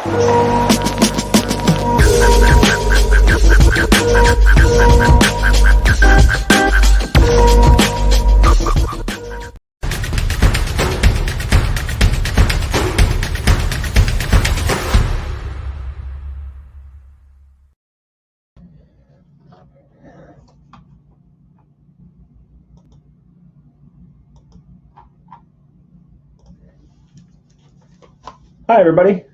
Hi, everybody.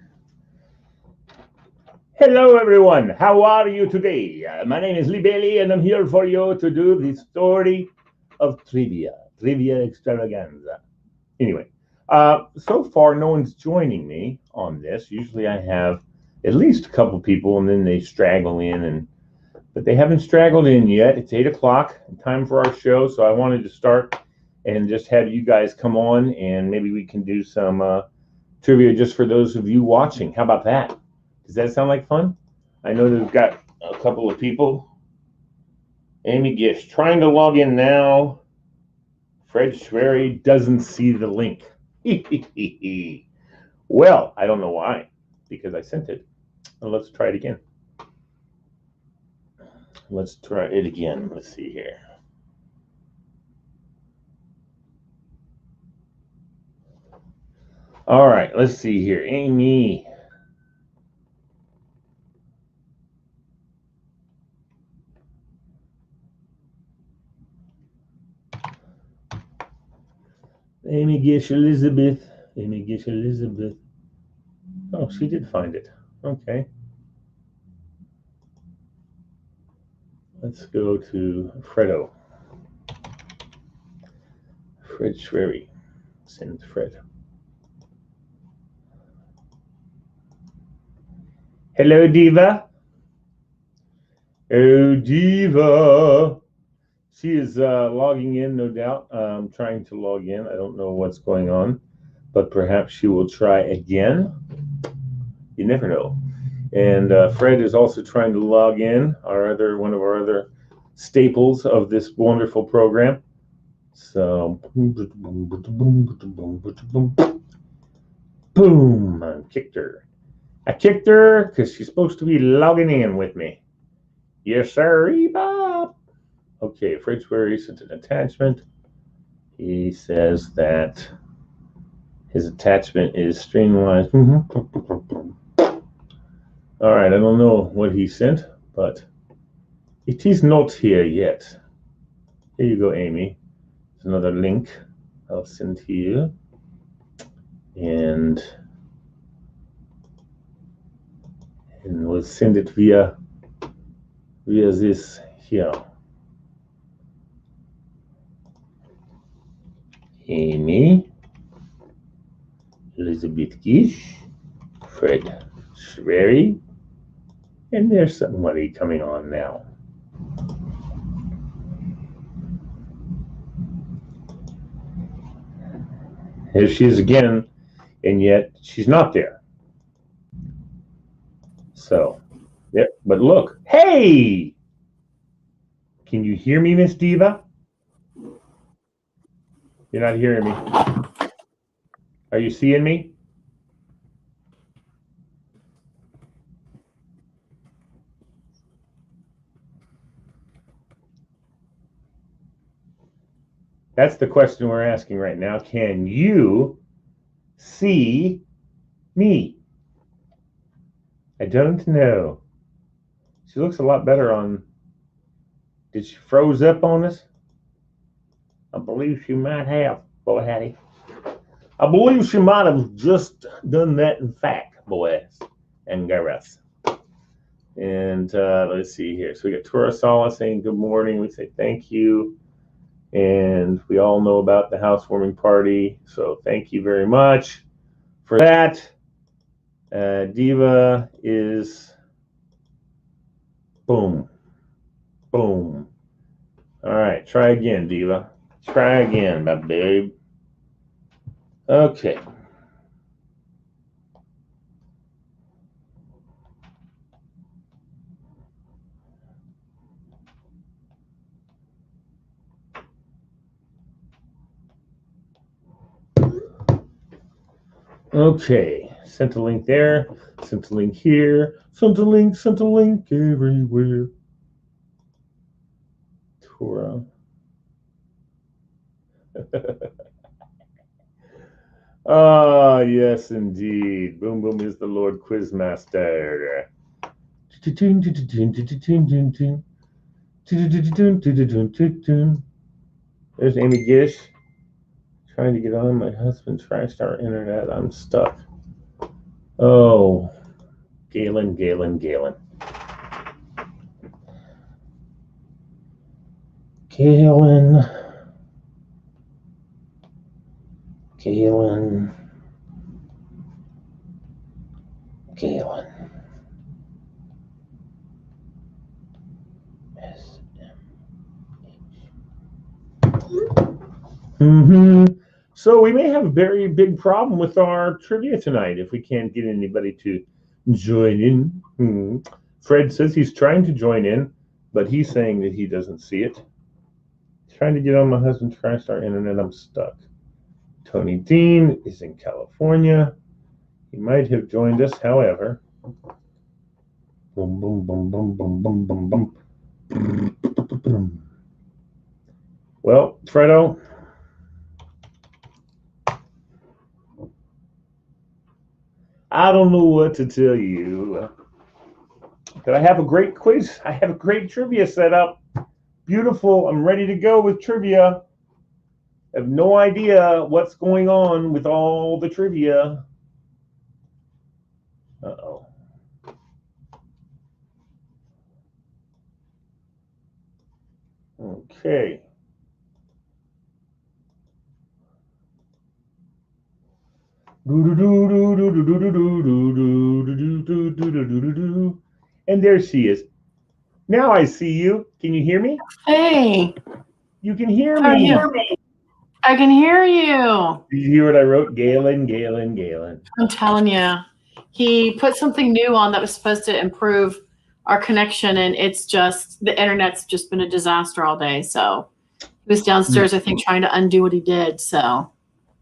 Hello, everyone. How are you today? My name is Lee Bailey, and I'm here for you to do the story of trivia extravaganza. Anyway, so far, no one's joining me on this. Usually I have at least a couple people, and then they straggle in, but they haven't straggled in yet. It's 8 o'clock, time for our show, so I wanted to start and just have you guys come on, and maybe we can do some trivia just for those of you watching. How about that? Does that sound like fun? I know they've got a couple of people. Amy Gish trying to log in now. Fred Schwery doesn't see the link. Well, I don't know why, because I sent it. Well, let's try it again. Let's try it again. Let's see here. All right, let's see here. Amy. Amy Gish Elizabeth. Amy Gish Elizabeth. Oh, she did find it. Okay. Let's go to Fredo. Fred Schwery. Send Fred. Hello, Diva. Oh, Diva. She is logging in, no doubt. Trying to log in. I don't know what's going on, but perhaps she will try again. You never know. And Fred is also trying to log in, one of our other staples of this wonderful program. So, boom, I kicked her. I kicked her because she's supposed to be logging in with me. Yes, sir, Bob. Okay, Fred Schwery sent an attachment. He says that his attachment is streamlined. All right, I don't know what he sent, but it is not here yet. Here you go, Amy. There's another link I'll send to you. And we'll send it via this here. Amy, Elizabeth Gish, Fred Schwery, and there's somebody coming on now. Here she is again, and yet she's not there. So, yeah, but look, hey! Can you hear me, Miss Diva? You're not hearing me. Are you seeing me? That's the question we're asking right now. Can you see me? I don't know. She looks a lot better on. Did she froze up on us? I believe she might have, boy Hattie. I believe she might have just done that, in fact, boys and girls. And let's see here. So we got Turasala saying good morning. We say thank you. And we all know about the housewarming party. So thank you very much for that. Diva is boom. Boom. All right, try again, Diva. Try again, my babe. Okay. Okay, sent a link there. Sent a link here. Sent a link everywhere. Torah. Ah, yes, indeed. Boom Boom is the Lord Quizmaster. There's Amy Gish. Trying to get on. My husband trashed our internet. I'm stuck. Oh, Galen. Galen. So we may have a very big problem with our trivia tonight if we can't get anybody to join in. Fred says he's trying to join in, but he's saying that he doesn't see it. Trying to get on. My husband crashed our internet. I'm stuck. Tony Dean is in California. He might have joined us, however. Boom, boom, boom, boom, boom, boom, boom, boom. Well, Fredo, I don't know what to tell you. But I have a great quiz. I have a great trivia set up. Beautiful. I'm ready to go with trivia. I have no idea what's going on with all the trivia. Uh-oh. Okay. And there she is. Now I see you. Can you hear me? Hey. You can hear How me. are you? I can hear you. Did you hear what I wrote? Galen. I'm telling you. He put something new on that was supposed to improve our connection, and it's just, the internet's just been a disaster all day. So he was downstairs, I think, trying to undo what he did. So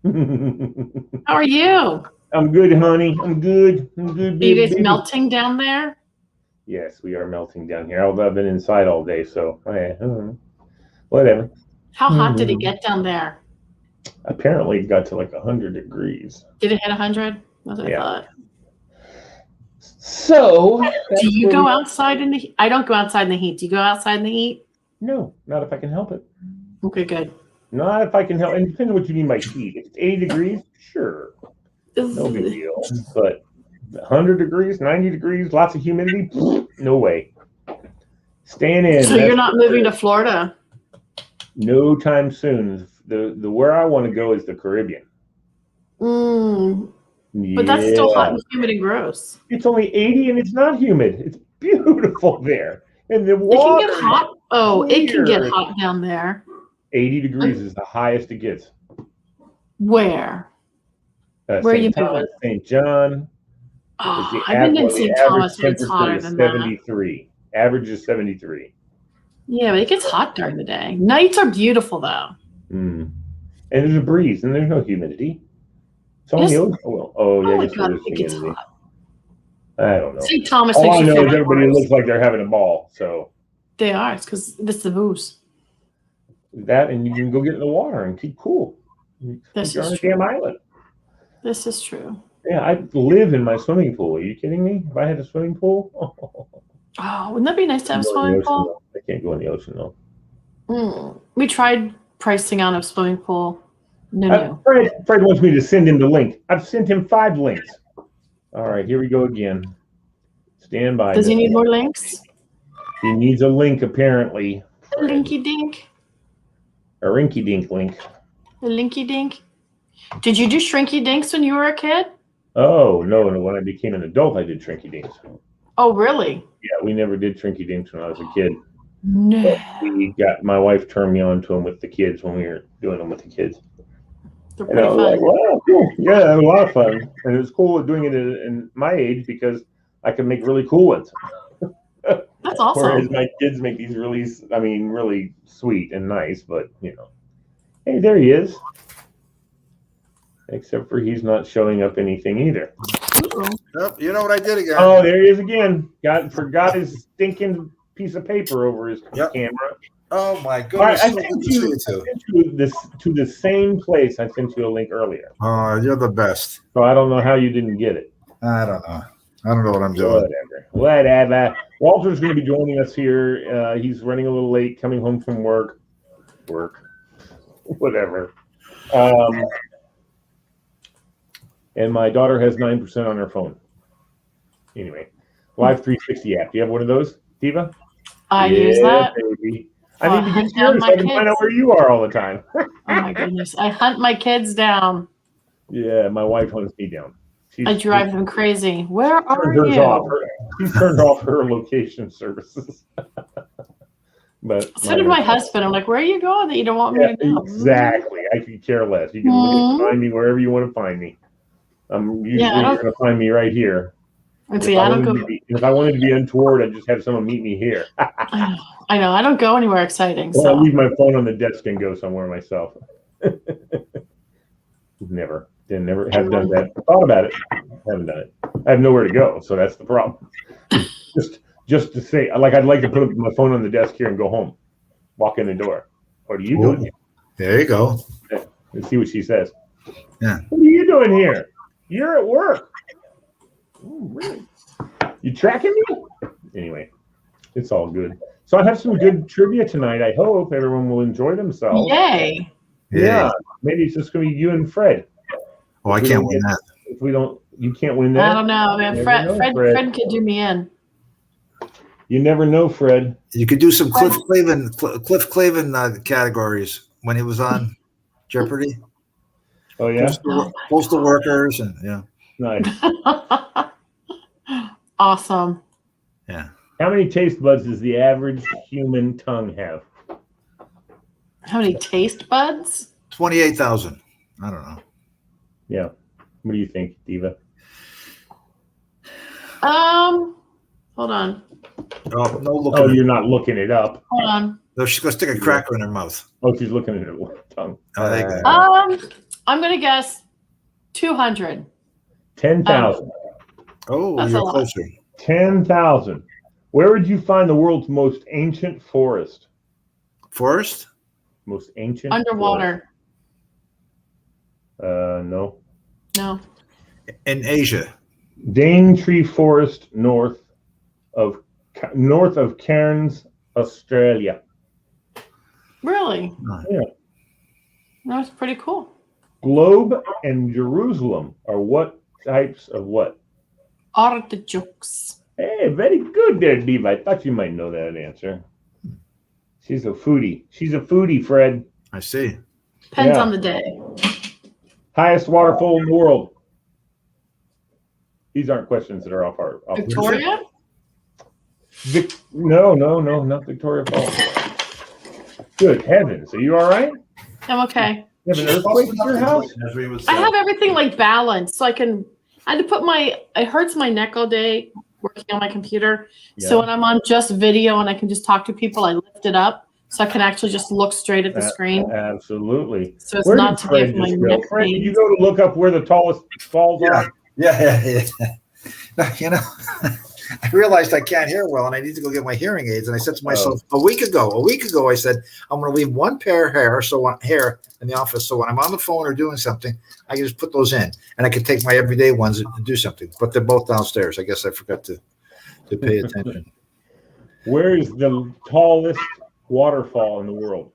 how are you? I'm good, honey. I'm good. Are you guys melting down there? Yes, we are melting down here. Although I've been inside all day, so whatever. How hot did it get down there? Apparently, it got to like 100 degrees. Did it hit 100? That's what I thought. So, do you go outside in the heat? I don't go outside in the heat. Do you go outside in the heat? No, not if I can help it. Okay, good. Not if I can help. And it depends on what you mean by heat. If it's 80 degrees, sure. No big deal. But 100 degrees, 90 degrees, lots of humidity, no way. Staying in. So you're not moving to Florida? No time soon. The where I want to go is the Caribbean. But that's still hot and humid and gross. It's only 80 and it's not humid. It's beautiful there. And the water. It can get hot. Oh, it can get hot down there. 80 degrees is the highest it gets. Where? Where are you moving? St. John. Oh, I've been in St. Thomas when it's hotter than 73. Average is 73. Yeah, but it gets hot during the day. Nights are beautiful, though. And there's a breeze, and there's no humidity. It's on the ocean. I guess it gets hot. I don't know. St. Thomas. All I know is everybody looks like they're having a ball. So they are. It's because it's the booze. That, and you can go get in the water and keep cool. This You're is on a true. damn island. This is true. Yeah, I live in my swimming pool. Are you kidding me? If I had a swimming pool, oh, wouldn't that be nice to have a swimming pool? I can't go in the ocean though. We tried pricing on a swimming pool. No. Fred wants me to send him the link. I've sent him 5 links. All right, here we go again. Stand by. Does he need more links? He needs a link, apparently. A linky dink. A rinky dink link. A linky dink. Did you do shrinky dinks when you were a kid? Oh, no. When I became an adult, I did shrinky dinks. Oh, really? Yeah, we never did shrinky dinks when I was a kid. No. My wife turned me on to them with the kids when we were doing them with the kids. They're pretty fun. Like, wow, cool. Yeah, it was a lot of fun. And it was cool doing it in my age because I could make really cool ones. That's awesome. Whereas my kids make these really sweet and nice, but hey, there he is. Except for he's not showing up anything either. Yep, you know what I did again. Oh, there he is again. Forgot his stinking piece of paper over his camera. Oh my All right, goodness! I sent you to the same place. I sent you a link earlier. Oh, you're the best. So I don't know how you didn't get it. I don't know. I don't know what I'm doing. Whatever. Walter's going to be joining us here. He's running a little late, coming home from work. Whatever. And my daughter has 9% on her phone. Anyway, Live 360 app. Do you have one of those, Diva? I use that. Baby. I need to get yours so I can find out where you are all the time. Oh my goodness. I hunt my kids down. Yeah, my wife hunts me down. I drive them crazy. Where are you? She's turned off her location services. But so did my husband. I'm like, where are you going that you don't want me to know? Exactly. I could care less. You can find me wherever you want to find me. I'm usually going to find me right here. If I wanted to be untoward, I'd just have someone meet me here. I know. I don't go anywhere exciting. Well, I leave my phone on the desk and go somewhere myself. Never have done that. Thought about it. Haven't done it. I have nowhere to go, so that's the problem. Just to say, I'd like to put my phone on the desk here and go home. Walk in the door. What are you doing here? There you go. Let's see what she says. Yeah. What are you doing here? You're at work. Oh, really? You tracking me? Anyway, it's all good. So I have some good trivia tonight. I hope everyone will enjoy themselves. Yay. Yeah. Maybe it's just going to be you and Fred. Oh, I can't win that. If we don't, you can't win that. I don't know, man. Fred could do me in. You never know, Fred. You could do some Cliff Clavin categories when he was on Jeopardy. Oh yeah, postal workers and yeah. Nice. Awesome. Yeah. How many taste buds does the average human tongue have? How many taste buds? 28,000. I don't know. Yeah. What do you think, Diva? Hold on. Oh, no looking. Oh, you're not looking it up. Hold on. No, she's gonna stick a cracker in her mouth. Oh, she's looking at her tongue. Oh, there you go. I'm gonna guess 200. 10,000. Oh, you're closer. 10,000. Where would you find the world's most ancient forest? Forest? Most ancient. Underwater. No. No. In Asia. Daintree Forest, north of Cairns, Australia. Really? Yeah. That's pretty cool. Globe and Jerusalem are what types of what? Artichokes. Hey, very good there, Diva. I thought you might know that answer. She's a foodie. Fred. I see. Depends on the day. Highest waterfall in the world. These aren't questions that are off Victoria? No, not Victoria Falls. Good heavens. Are you all right? I'm okay. You have an earthquake in your house? I have everything like balanced, so I had to put it hurts my neck all day working on my computer. Yeah. So when I'm on just video and I can just talk to people, I lift it up so I can actually just look straight at the screen. Absolutely. So it's not to give my neck pain. Did you go to look up where the tallest falls are? Yeah. You know, I realized I can't hear well and I need to go get my hearing aids. And I said to myself a week ago, I said, I'm going to leave one pair of hair in the office. So when I'm on the phone or doing something, I can just put those in and I can take my everyday ones and do something. But they're both downstairs. I guess I forgot to pay attention. Where is the tallest waterfall in the world?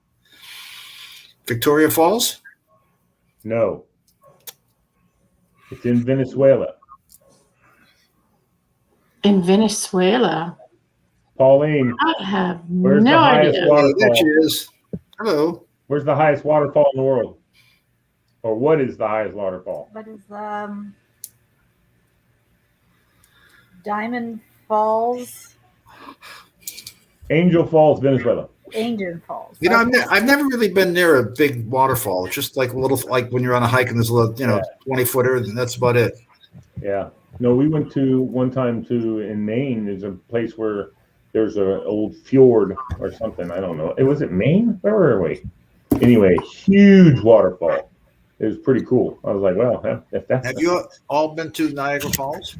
Victoria Falls? No. It's in Venezuela. In Venezuela? Pauline. I have where's no the highest idea. Waterfall? There she is. Hello. Where's the highest waterfall in the world? Or what is the highest waterfall? What is Diamond Falls? Angel Falls, Venezuela. Angel Falls. You know, I've never really been near a big waterfall. It's just like a little, like when you're on a hike and there's a little, 20-footer, and that's about it. Yeah. No, we went to one time in Maine. There's a place where there's an old fjord or something. I don't know. Was it Maine? Where were we? Anyway, huge waterfall. It was pretty cool. I was like, well, if that's Have you all been to Niagara Falls?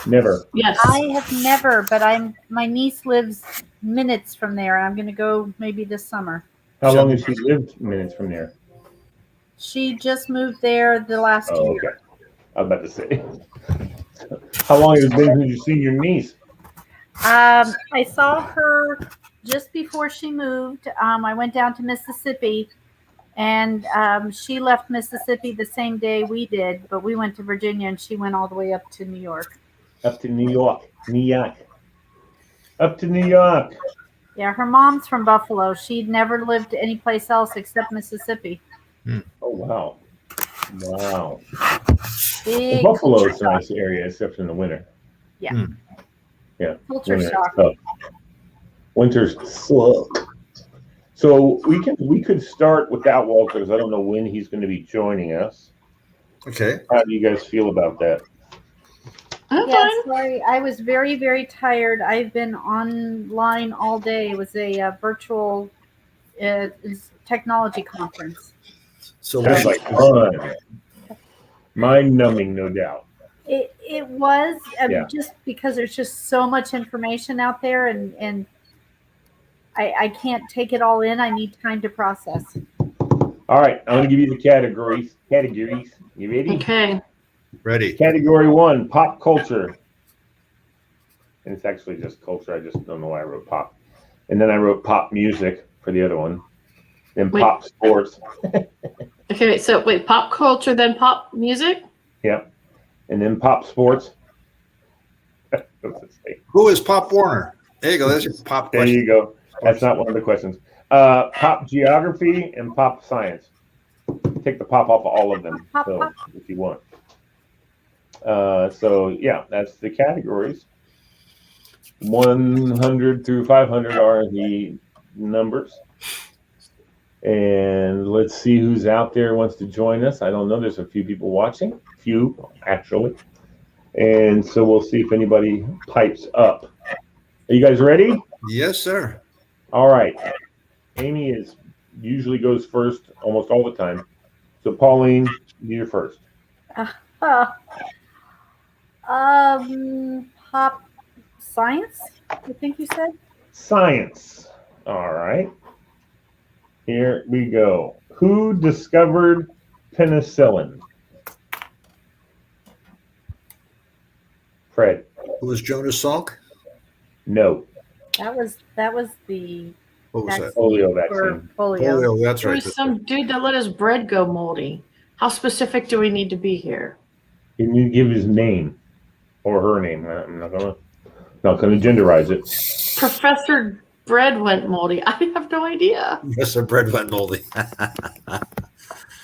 never. Yes. I have never, but my niece lives minutes from there, and I'm going to go maybe this summer. How long has she lived minutes from there? She just moved there the last Oh, year. okay. I was about to say. How long has it been since you've seen your niece? I saw her just before she moved. I went down to Mississippi, and she left Mississippi the same day we did, but we went to Virginia, and she went all the way up to New York. Up to New York. Up to New York. Yeah, her mom's from Buffalo. She'd never lived anyplace else except Mississippi. Oh, wow. Wow. Big Buffalo's a nice area, except in the winter. Yeah. Yeah. Culture Winter shock. sucks. Winter's slow. So we could start without Walter, because I don't know when he's going to be joining us. Okay. How do you guys feel about that? I'm Yeah, fine. sorry. I was very, very tired. I've been online all day. It was a virtual technology conference. So Sounds like fun. Mind numbing, no doubt. It was Yeah. just because there's just so much information out there, and I can't take it all in. I need time to process. All right, I'm going to give you the categories. You ready? Okay. ready. Category 1, pop culture. And it's actually just culture. I just don't know why I wrote pop. And then I wrote pop music for the other one. Then Wait. pop sports. Okay, wait, so wait, pop culture, then pop music? Yep. And then pop sports. What's it say? Who is Pop Warner? There you go. There's your pop There question. you go. That's not one of the questions. Pop geography and pop science. Take the pop off of all of them, Pop, so, pop. if you want. So yeah, that's the categories. 100 through 500 are the numbers. And let's see who's out there wants to join us. I don't know. There's a few people watching. Few, actually. And so we'll see if anybody pipes up. Are you guys ready? Yes, sir. All right. Amy usually goes first almost all the time. So Pauline, you're first. Pop science, I think you said. Science. All right. Here we go. Who discovered penicillin? Fred. Who was Jonas Salk? No. That was the What was that? Polio for vaccine. polio. Polio. That's There right. was some dude that let his bread go moldy. How specific do we need to be here? Can you give his name or her name? I'm not gonna genderize it. Professor Bread went moldy. I have no idea. Yes, their bread went moldy.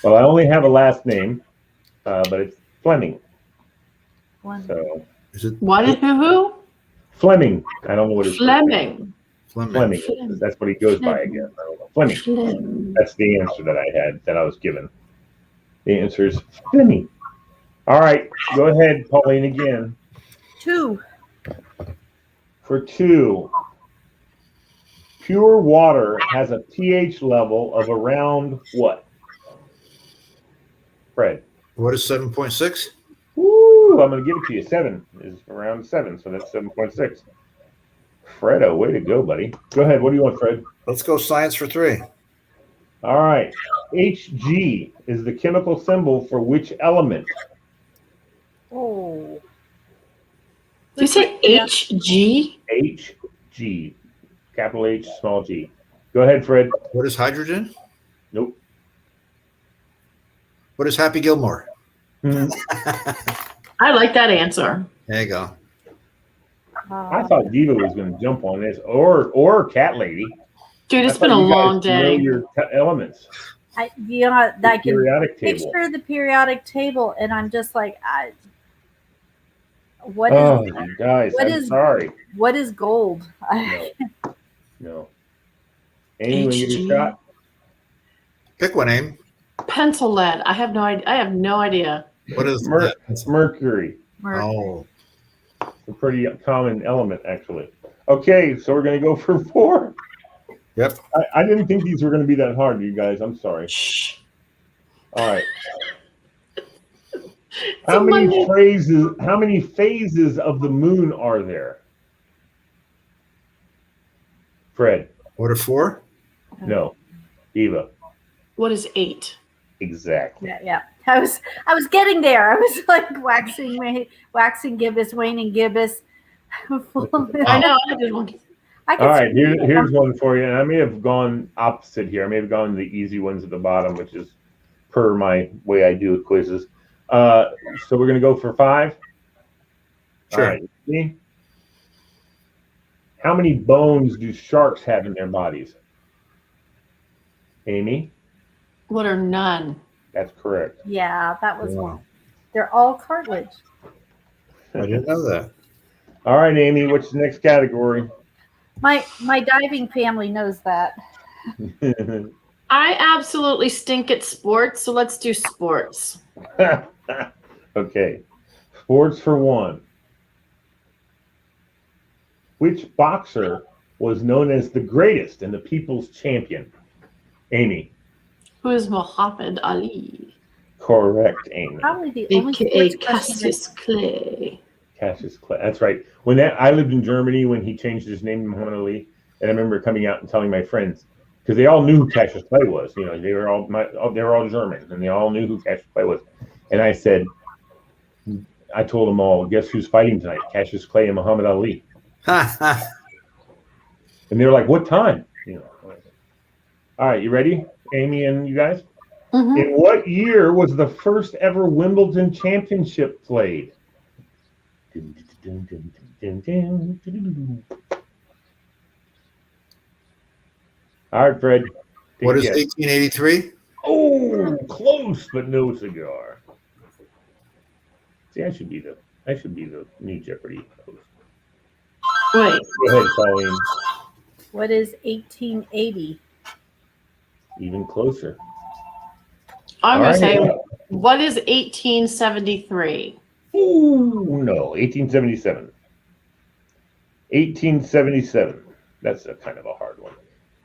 Well, I only have a last name, but it's Fleming. One. So Is it What? Who? Fleming. I don't know what his Fleming. Fleming? Fleming. That's what he goes by, I guess. I don't know. Fleming. Fleming. That's the answer that I was given. The answer is Fleming. All right, go ahead, Pauline, again. 2. For 2, pure water has a pH level of around what? Fred. What is 7.6? Woo, I'm going to give it to you. 7 is around 7, so that's 7.6. Fredo, way to go, buddy. Go ahead. What do you want, Fred? Let's go science for 3. All right. Hg is the chemical symbol for which element? Oh. Did you say HG? Hg. Capital H, small g. Go ahead, Fred. What is hydrogen? Nope. What is Happy Gilmore? Hmm. I like that answer. There you go. I thought Diva was going to jump on this, or Cat Lady. Dude, it's I been thought a you guys long know day. your elements. I The can periodic table. picture the periodic table, and I'm just like, what is Oh, you guys, what I'm is- sorry. what is gold? No. Amy, want to give you a HG? shot? Pick one, Aim. Pencil lead. I have no idea. What is Mer- that? Mercury. Oh, It's a pretty common element, actually. Okay, so we're going to go for 4. yep. I didn't think these were going to be that hard, you guys. I'm sorry. Shh. All right. It's How a many Monday. How many phases of the moon are there? Fred. What are 4? No. Eva. What is 8? Exactly. Yeah. I was getting there. I was like waxing gibbous, waning gibbous. I know. I did one. I All can right, see it. here's one for you. And I may have gone opposite here. I may have gone the easy ones at the bottom, which is per my way I do quizzes. So we're going to go for 5. Sure. All right. See? How many bones do sharks have in their bodies? Amy? What are none? That's correct. Yeah, that was Wow. one. They're all cartilage. I didn't know that. All right, Amy, what's the next category? My diving family knows that. I absolutely stink at sports, so let's do sports. Okay. Sports for 1. Which boxer was known as the greatest and the people's champion? Amy. Who is Muhammad Ali? Correct, Amy. Probably the only AKA sports question Cassius Clay. Cassius Clay. That's right. I lived in Germany when he changed his name to Muhammad Ali, and I remember coming out and telling my friends, because they all knew who Cassius Clay was. You know, they were all German, and they all knew who Cassius Clay was. And I told them all, guess who's fighting tonight? Cassius Clay and Muhammad Ali. And they were like, what time? You know. All right, you ready, Amy and you guys? Mm-hmm. In what year was the first ever Wimbledon championship played? All right, Fred. What is 1883? Oh, close, but no cigar. See, I should be the new Jeopardy host. Wait. Go ahead, Colleen. What is 1880? Even closer. I'm going to say, All right. what is 1873? Ooh, no, 1877. 1877. That's a kind of a hard one.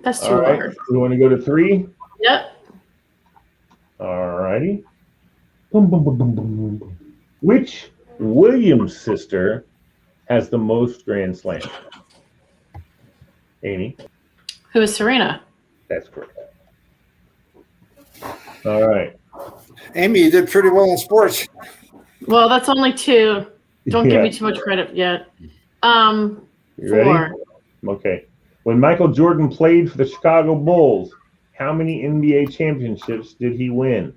That's too All right. hard. We want to go to 3? Yep. All righty. Boom, boom, boom, boom, boom, boom. Which Williams sister has the most Grand Slams? Amy? Who is Serena? That's correct. All right. Amy, you did pretty well in sports. Well, that's only 2. Don't give Yeah. me too much credit yet. You ready? 4. Okay. When Michael Jordan played for the Chicago Bulls, how many NBA championships did he win?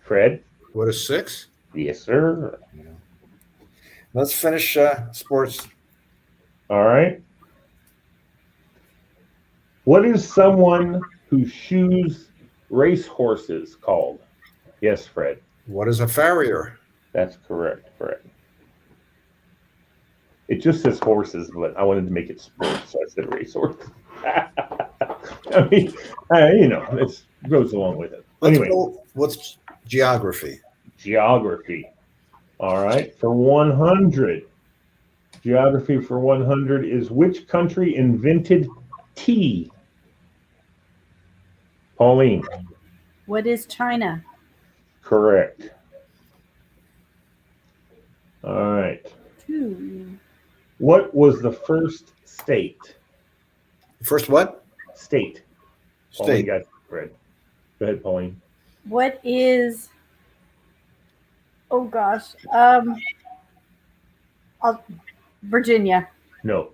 Fred? What is 6? Yes, sir. Let's finish sports. All right. What is someone who shoes racehorses called? Yes, Fred. What is a farrier? That's correct, Fred. It just says horses, but I wanted to make it sports, so I said racehorse. I mean, it goes along with it. Anyway, What's geography? Geography. All right, for 100. Geography for 100 is which country invented tea? Pauline. What is China? Correct. All right. 2. What was the first state? First what? State. Pauline State. got Fred. Go ahead, Pauline. What is? Oh gosh. Virginia. No.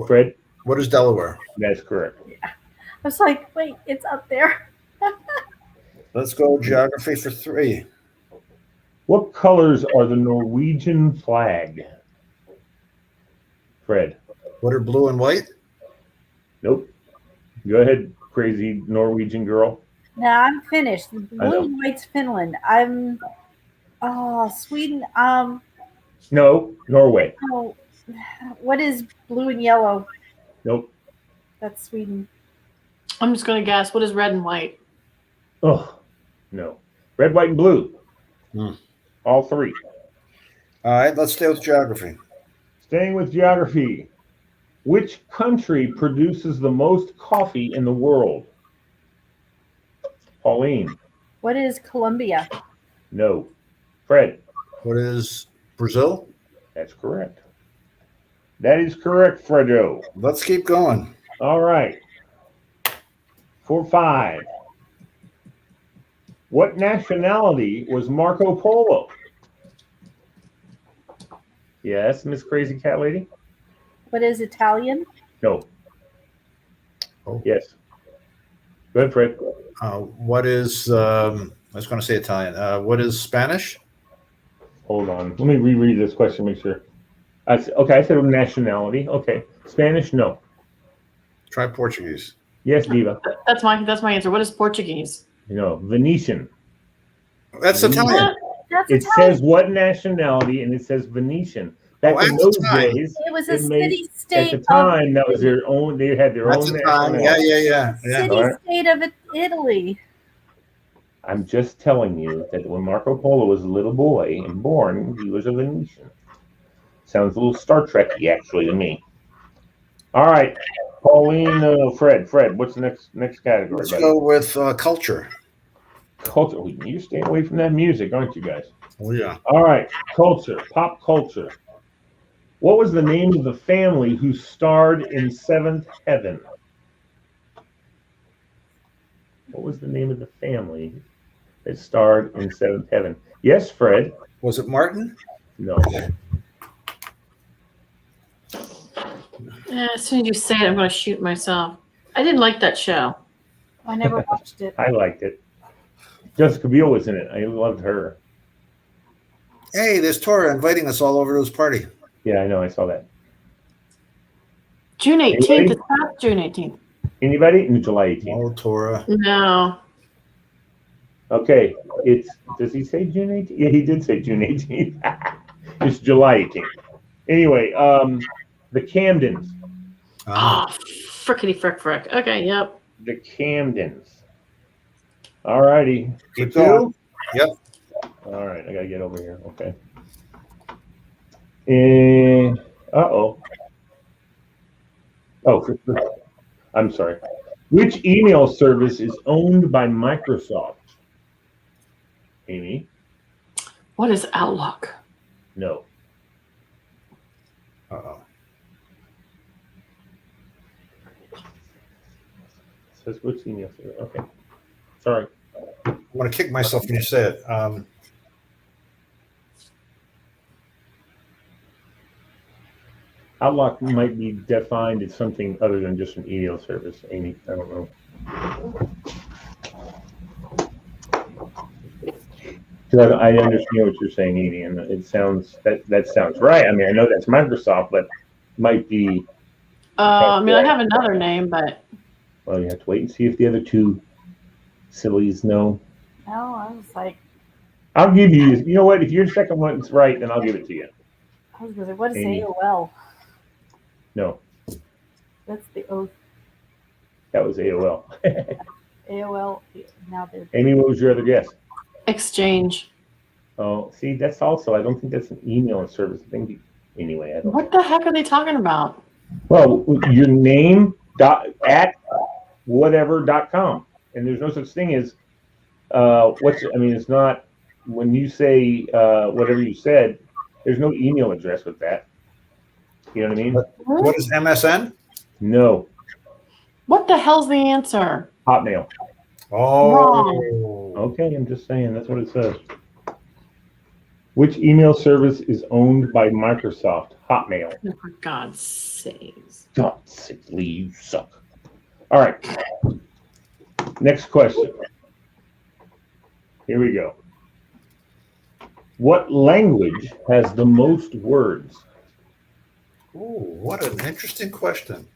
Fred? What is Delaware? That's correct. I was like, wait, it's up there. Let's go geography for 3. What colors are the Norwegian flag? Fred? What are blue and white? Nope. Go ahead, crazy Norwegian girl. No, I'm finished. The I know. blue and white's Finland. Sweden. No, Norway. Oh, what is blue and yellow? Nope. That's Sweden. I'm just going to guess. What is red and white? Oh, no. Red, white, and blue. Hmm. All 3. All right, let's stay with geography. Staying with geography. Which country produces the most coffee in the world? Pauline. What is Colombia? No. Fred. What is Brazil? That's correct. That is correct, Fredo. Let's keep going. All right. For 5. What nationality was Marco Polo? Yes, Miss Crazy Cat Lady? What is Italian? No. Oh. Yes. Go ahead, Fred. What is, I was going to say Italian. What is Spanish? Hold on. Let me reread this question, make sure. Okay, I said nationality. Okay. Spanish, no. Try Portuguese. Yes, Diva. That's my answer. What is Portuguese? No, Venetian. That's Venetian. Italian. That's It Italian. says what nationality, and it says Venetian. Back in at the those time. days, It was a it made- city state. at the time, that was their own. They had their That's own the time. nationality. Yeah. City Alright. state of Italy. I'm just telling you that when Marco Polo was a little boy and born, he was a Venetian. Sounds a little Star Trek-y, actually, to me. All right, Pauline, Fred, what's the next category? Let's buddy? go with culture. Culture. Oh, you're staying away from that music, aren't you guys? Oh, yeah. All right, culture, pop culture. What was the name of the family who starred in Seventh Heaven? What was the name of the family that starred in Seventh Heaven? Yes, Fred. Was it Martin? No. As soon as you say it, I'm going to shoot myself. I didn't like that show. I never watched it. I liked it. Jessica Biel was in it. I loved her. Hey, there's Tora inviting us all over to his party. Yeah, I know. I saw that. June 18th. Anybody? It's not June 18th. Anybody? In July 18th. Oh, Tora. No. Okay. Does he say June 18th? Yeah, he did say June 18th. It's July 18th. Anyway, the Camdens. Oh, frickety frick. Okay, yep. The Camdens. All righty. Keep For 2? going. Yep. All right, I gotta get over here. Okay. And oh, I'm sorry. Which email service is owned by Microsoft? Amy? What is Outlook? No. Uh-oh. It says which email service? Okay. Sorry. I'm going to kick myself when you say it. Outlook might be defined as something other than just an email service, Amy. I don't know. Because I understand what you're saying, Amy, and it sounds that sounds right. I mean, I know that's Microsoft, but it might be. I mean, I have another name, but Well, you have to wait and see if the other two sillies know. No, I was like, I'll give you. You know what? If your second one's right, then I'll give it to you. I was going to say, what is Amy. AOL? No, That's the oath. that was AOL. AOL. Now they're. Amy, what was your other guess? Exchange. Oh, see, that's also. I don't think that's an email service. I think. Anyway, I don't. What the heck are they talking about? Well, your name at whatever.com, and there's no such thing as it's not when you say whatever you said. There's no email address with that. You know what I mean? What is MSN? No. What the hell's the answer? Hotmail. Oh. Okay, I'm just saying that's what it says. Which email service is owned by Microsoft? Hotmail. Oh, for God's sakes. God, sickly, you suck. All right. Next question. Here we go. What language has the most words? Ooh, what an interesting question.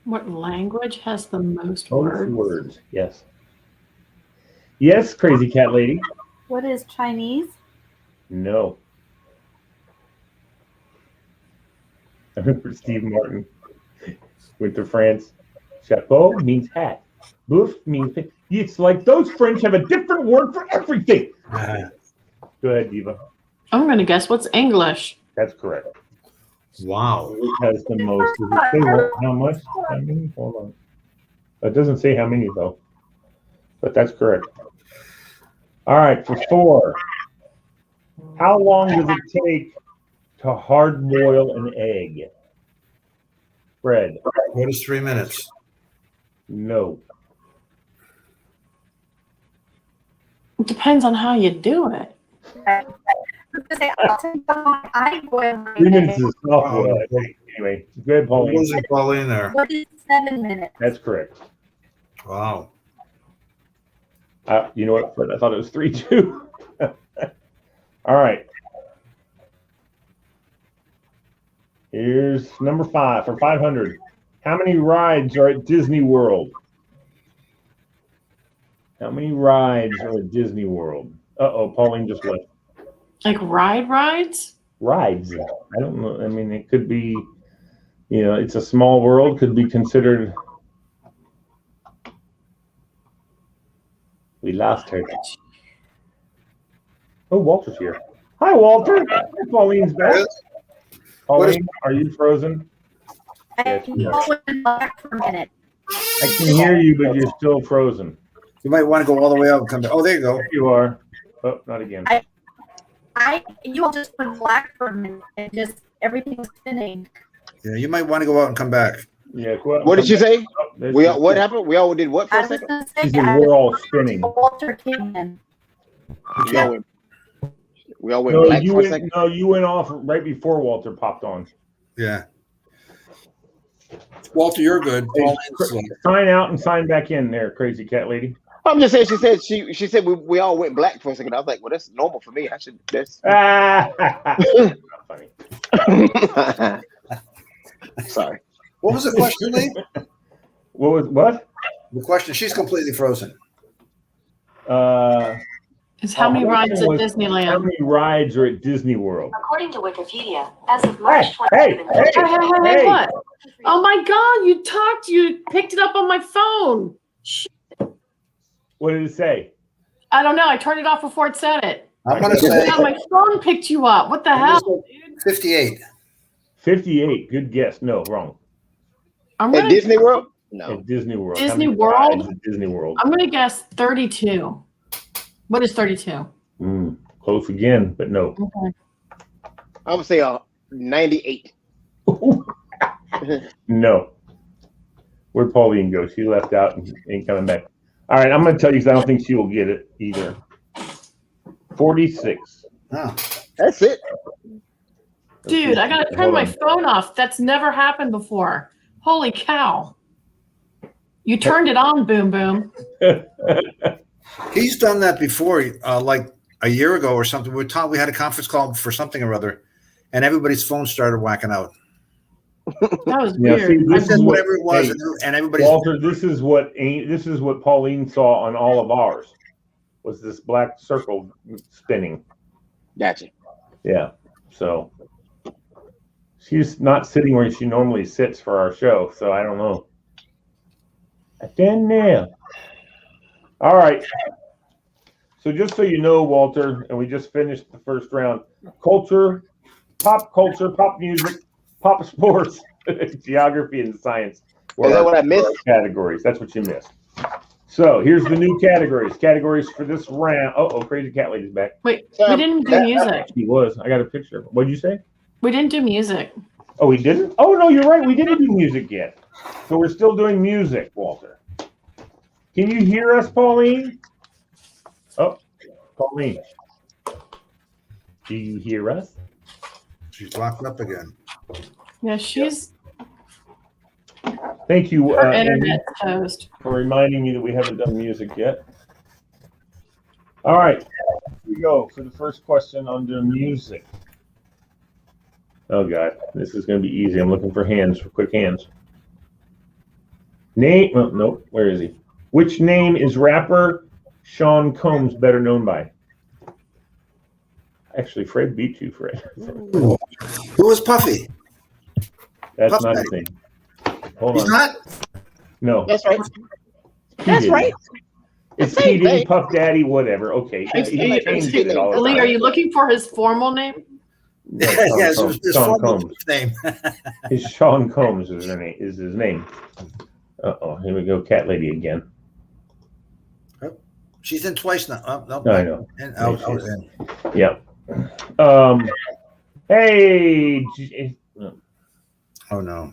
What language has the most Most words? words, yes. Yes, Crazy Cat Lady. What is Chinese? No. I remember Steve Martin went to France. Chapeau means hat. Bouffe means... It's like those French have a different word for everything. Go ahead, Diva. I'm going to guess what's English. That's correct. Wow. Which has the most? Does it say how much? I mean, hold on. It doesn't say how many though, but that's correct. All right, for 4. How long does it take to hard boil an egg? Fred. What is 3 minutes? No. It depends on how you do it. I boil my 3 minutes egg. is soft boil, I think. Anyway, go ahead, What Pauline. was it, Pauline, there? What is 7 minutes? That's correct. Wow. You know what, Fred? I thought it was 3 too. All right. Here's number 5 for 500. How many rides are at Disney World? How many rides are at Disney World? Uh-oh, Pauline just left. Like rides? Rides. I don't know. I mean, it could be, it's a small world, could be considered. We lost her. Oh, Walter's here. Hi, Walter. Pauline's back. Pauline, are you frozen? I can go back for a minute. I can hear you, but you're still frozen. You might want to go all the way up and come back. Oh, there you go. There you are. Oh, not again. You all just went black for a minute and just everything's spinning. Yeah, you might want to go out and come back. Yeah. Go out and What did come you say? back. What happened? We all did what for I a was second? going to She say, said we're all spinning. Walter came in. We all went No, black for a second. you went off right before Walter popped on. Yeah. Walter, you're good. Sign out and sign back in there, crazy cat lady. I'm just saying. She said we all went black for a second. I was like, well, that's normal for me. That's Not funny. sorry. What was the question, Lee? What? The question. She's completely frozen. Is how many rides at How Disneyland? many rides are at Disney World? According to Wikipedia, as of March Hey, 27th, Hey, what? Oh my God, you picked it up on my phone. Shit. What did it say? I don't know. I turned it off before it said it. I'm going to say Yeah, my phone picked you up. What the hell, dude? 58. 58. Good guess. No, wrong. I'm At gonna, Disney World? No. At Disney World. Disney How many World? rides at Disney World. I'm gonna guess 32. What is 32? Close again, but no. Okay. I would say 98. No. Where'd Pauline go? She left out and ain't coming back. All right, I'm going to tell you because I don't think she will get it either. 46. Oh. That's it. Dude, I gotta turn my phone off. That's never happened before. Holy cow. You turned it on, Boom Boom. He's done that before, like a year ago or something. We had a conference call for something or other, and everybody's phone started whacking out. That was Yeah, weird. see, this Just is whatever it was, hey, and everybody's. Walter, this is what Pauline saw on all of ours. Was this black circle spinning? Gotcha. Yeah. So she's not sitting where she normally sits for our show, so I don't know. I don't know. All right. So just so you know, Walter, and we just finished the first round. Culture, pop music, pop sports, geography, and science. Is that what I missed? Categories. That's what you missed. So here's the new categories. Categories for this round. Oh, crazy cat lady's back. Wait, we didn't do music. She was. I got a picture. What'd you say? We didn't do music. Oh, we didn't? Oh, no, you're right. We didn't do music yet. So we're still doing music, Walter. Can you hear us, Pauline? Oh, Pauline. Do you hear us? She's locked up again. Yeah, she's Thank you, her Amy, internet's toast. for reminding me that we haven't done music yet. All right, here we go for the first question under music. Oh, God, this is going to be easy. I'm looking for hands, for quick hands. Name, oh, nope, where is he? Which name is rapper Sean Combs better known by? Actually, Fred beat you, Fred. Who was Puffy? That's Puff not Daddy. his name. Hold He's on. not? No. That's right. P. That's Diddy. right. It's Same P. Diddy, thing. Puff Daddy, whatever. Okay. He changed it all the Lee, time. are you looking for his formal name? Yeah, Yes, Sean it was his Sean formal Combs. name. His Sean Combs is his name. Uh-oh, here we go, cat lady again. She's in twice now. No, I know. And out, out, in. Yep. Hey. Oh no.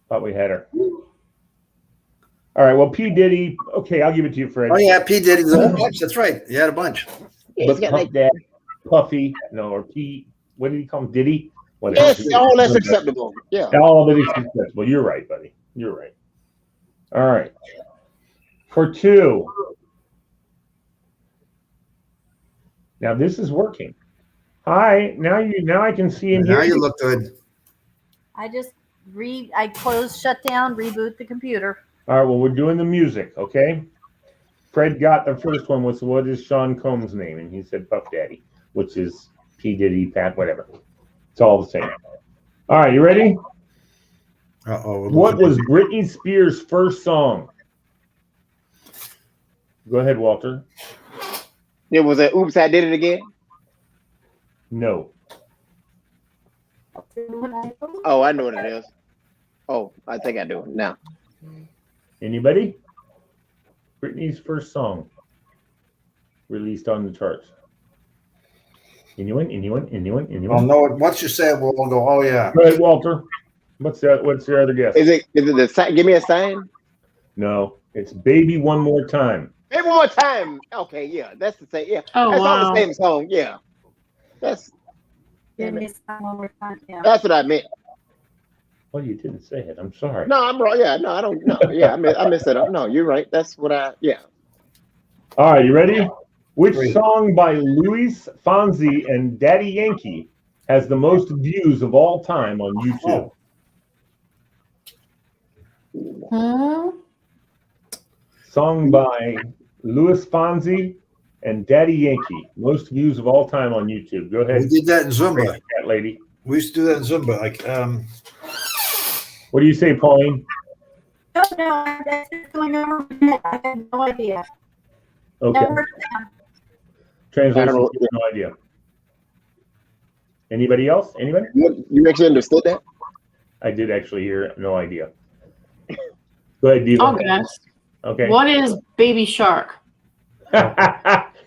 Thought we had her. All right. Well, P Diddy. Okay, I'll give it to you, Fred. Oh yeah, P Diddy. There's a whole bunch. That's right. You had a bunch. But Puff Daddy, Puffy, no, or P. What did he call him? Diddy? Whatever. Yes, all that's acceptable. Yeah. All of it is acceptable. You're right, buddy. You're right. All right. For 2. Now this is working. Hi. Now I can see and hear Now you look good. I just shut down, reboot the computer. All right. Well, we're doing the music, okay? Fred got the first one. What is Sean Combs' name? And he said Puff Daddy, which is P Diddy, Pat, whatever. It's all the same. All right. You ready? Uh-oh. What was Britney Spears' first song? Go ahead, Walter. It was a oops, I did it again. No. Oh, I know what it is. Oh, I think I do now. Anybody? Britney's first song released on the charts. Anyone? Oh no! Once you say it, we'll go. Oh yeah. Go ahead, Walter. What's your other guess? Is it the sign? Give me a sign. No, it's "Baby One More Time." Maybe one more time. Okay, yeah, that's the same. Yeah, Oh, that's all wow. the same song. Yeah, that's Give me some one more time. Yeah. that's what I meant. Well, you didn't say it. I'm sorry. No, I'm wrong. Yeah, no, I don't. No, yeah, I messed it up. No, you're right. That's what I. Yeah. All right, you ready? Which Great. song by Luis Fonsi and Daddy Yankee has the most views of all time on YouTube? Hmm? Song by Luis Fonsi and Daddy Yankee, most views of all time on YouTube. Go ahead, We did that in Zumba. cat lady. We used to do that in Zumba. Like What do you say, Pauline? No, that's just going over my head. I have no idea. Okay. Never- Translation, I don't know. no idea. Anybody else? Anybody? You actually understood that? I did actually hear. No idea. Go ahead, Diva. Oh, gosh. Okay. What is Baby Shark?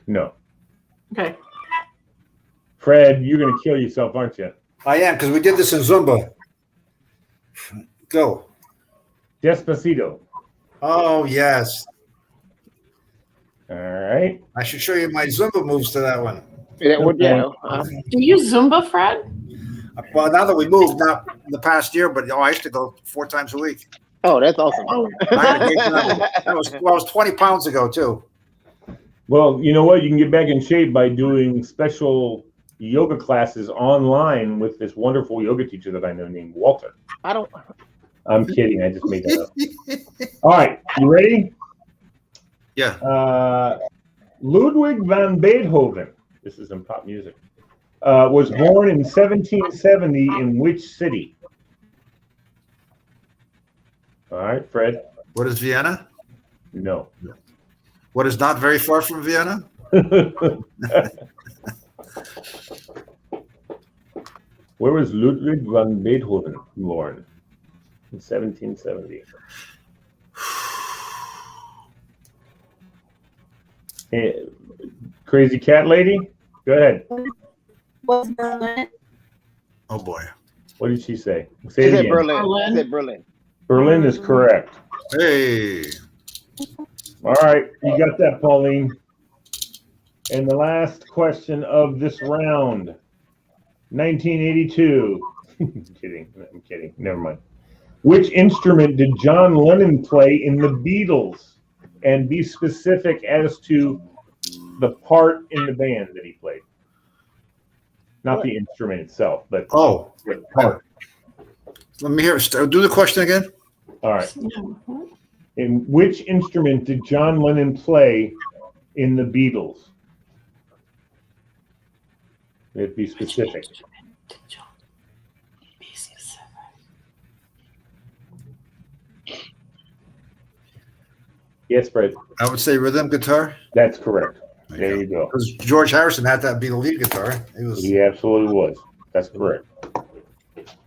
No. Okay. Fred, you're going to kill yourself, aren't you? I am because we did this in Zumba. Go. Despacito. Oh yes. All right. I should show you my Zumba moves to that one. Yeah, well, yeah. Do you Zumba, Fred? Well, now that we moved, not in the past year, but I used to go 4 times a week. Oh, that's awesome. Oh, I had a great time. That was 20 pounds ago too. Well, you know what? You can get back in shape by doing special yoga classes online with this wonderful yoga teacher that I know named Walter. I don't. I'm kidding. I just made that up. All right. You ready? Yeah. Ludwig van Beethoven, this is in pop music, was born in 1770 in which city? All right, Fred. What is Vienna? No. What is not very far from Vienna? Where was Ludwig van Beethoven born? In 1770. Hey, crazy cat lady? Go ahead. Was Berlin? Oh boy. What did she say? Say Is it it again. Berlin? Berlin. Is it Berlin? Berlin is correct. Hey. All right, you got that, Pauline. And the last question of this round, 1982. I'm kidding. Never mind. Which instrument did John Lennon play in the Beatles? And be specific as to the part in the band that he played. Not the instrument itself, but Oh. the part. Let me hear. Do the question again. All right. In which instrument did John Lennon play in the Beatles? It'd be specific. Yes, Fred. I would say rhythm guitar. That's correct. There you go. Because George Harrison had that be the lead guitar. It was. He absolutely was. That's correct.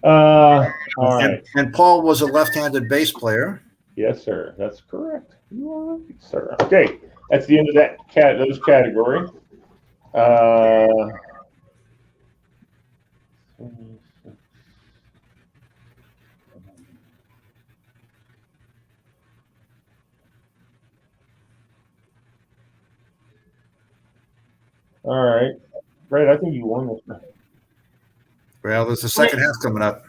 All right. And Paul was a left-handed bass player. Yes, sir. That's correct. You are right, sir. Okay, that's the end of those category. All right, Fred. I think you won this one. Well, there's a second half coming up.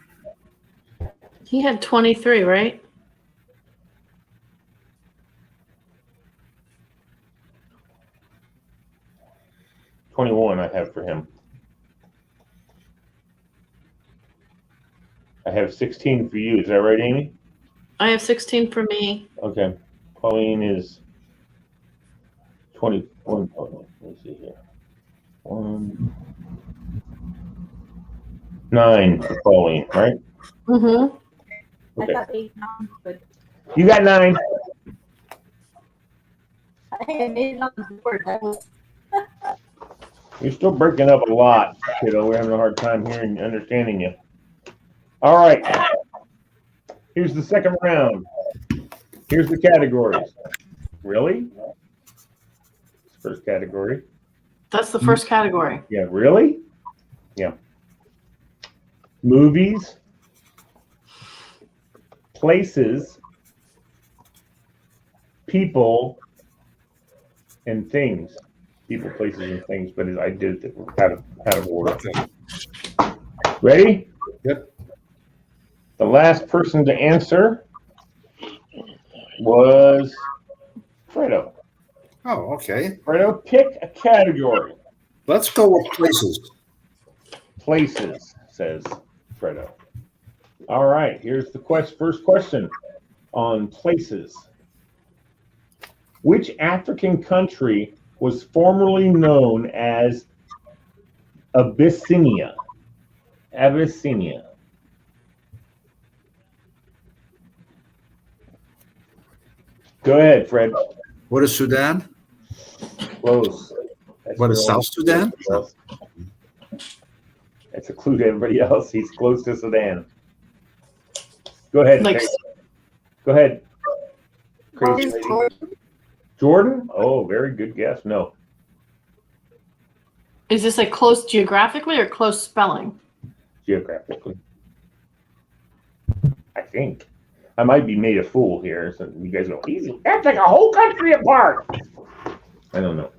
He had 23, right? $21 I have for him. I have 16 for you. Is that right, Amy? I have 16 for me. Okay. Pauline is 21. Oh, let me see here. 9 for Pauline, right? Mm-hmm. Okay. I got 8 now, but You got 9. I think I made it on the board. That was You're still breaking up a lot, kiddo. We're having a hard time hearing, understanding you. All right. Here's the second round. Here's the categories. Really? First category. That's the first category. Yeah, really? Yeah. Movies, places, people, and things. People, places, and things, but I did it out of order. Ready? Yep. The last person to answer was Fredo. Oh, okay. Fredo, pick a category. Let's go with places. Places, says Fredo. All right, here's the first question on places. Which African country was formerly known as Abyssinia? Abyssinia. Go ahead, Fred. What is Sudan? Close. What is South Sudan? That's a clue to everybody else. He's close to Sudan. Go ahead. Like, Crazy. Go ahead. Crazy lady. Jordan? Oh, very good guess. No. is this like close geographically or close spelling? Geographically. I think. I might be made a fool here. So you guys go, easy. That's like a whole country apart. I don't know.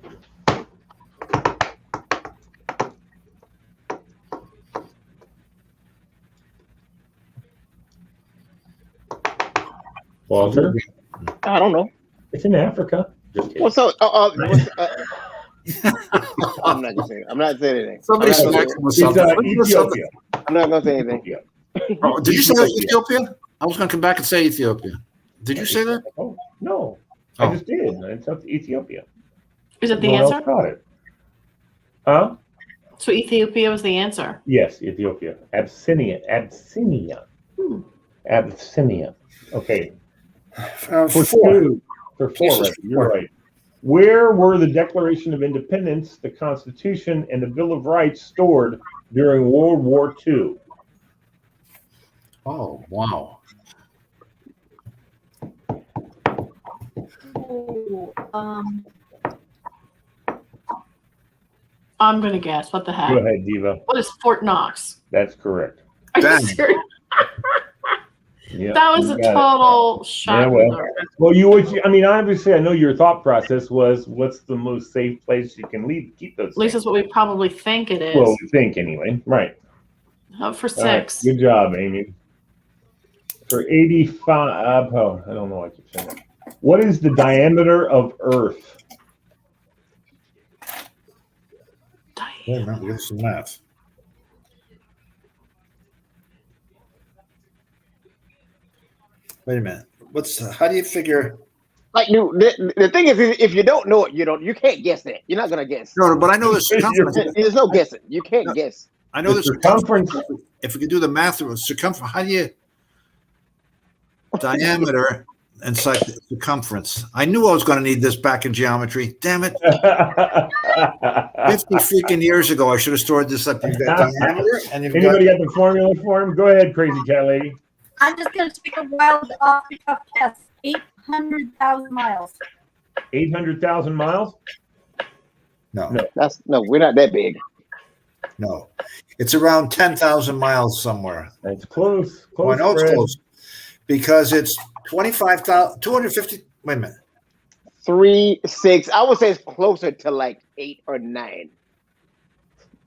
Walter? I don't know. It's in Africa. Just kidding. What's up? I'm not gonna say. I'm not saying anything. Somebody I'm not gonna smacking with It's something. Ethiopia. I'm not gonna say anything. Ethiopia. Oh, did you say Ethiopia? I was going to come back and say Ethiopia. Did you say that? Oh, no. Oh. I just did. It's up to Ethiopia. Is it the No one answer? else got it. Huh? So Ethiopia was the answer. Yes, Ethiopia. Abyssinia. Abyssinia. Okay. For two. For four, right. You're right. Where were the Declaration of Independence, the Constitution, and the Bill of Rights stored during World War II? Oh, wow. Ooh, I'm gonna guess. What the heck? Go ahead, Diva. What is Fort Knox? That's correct. Are you Dang. serious? Yeah, That was you a got it. total shock. Well, I mean, obviously, I know your thought process was, what's the most safe place you can keep those? At least things? that's what we probably think it is. Well, we think anyway. Right. For All right. 6. Good job, Amy. For 85, oh, I don't know why I keep saying that. What is the diameter of Earth? Yeah, no, give us some math. Wait a minute. How do you figure? Like, the thing is, if you don't know it, you can't guess that. You're not gonna guess. No, but I know the circumference. There's no guessing. You can't guess. I know The the circumference. circumference. If we could do the math of circumference, how do you diameter and circumference? I knew I was going to need this back in geometry. Damn it! 50 freaking years ago, I should have stored this up. You've got diameter, and you've Anybody got got the formula for him? Go ahead, crazy cat lady. I'm just going to take a wild off the cuff guess. 800,000 miles. 800,000 miles? No, No. We're not that big. no. It's around 10,000 miles somewhere. That's close. Oh, I Close, know it's Fred. close because it's 25,000, 250. Wait a minute. 3, 6. I would say it's closer to like 8 or 9.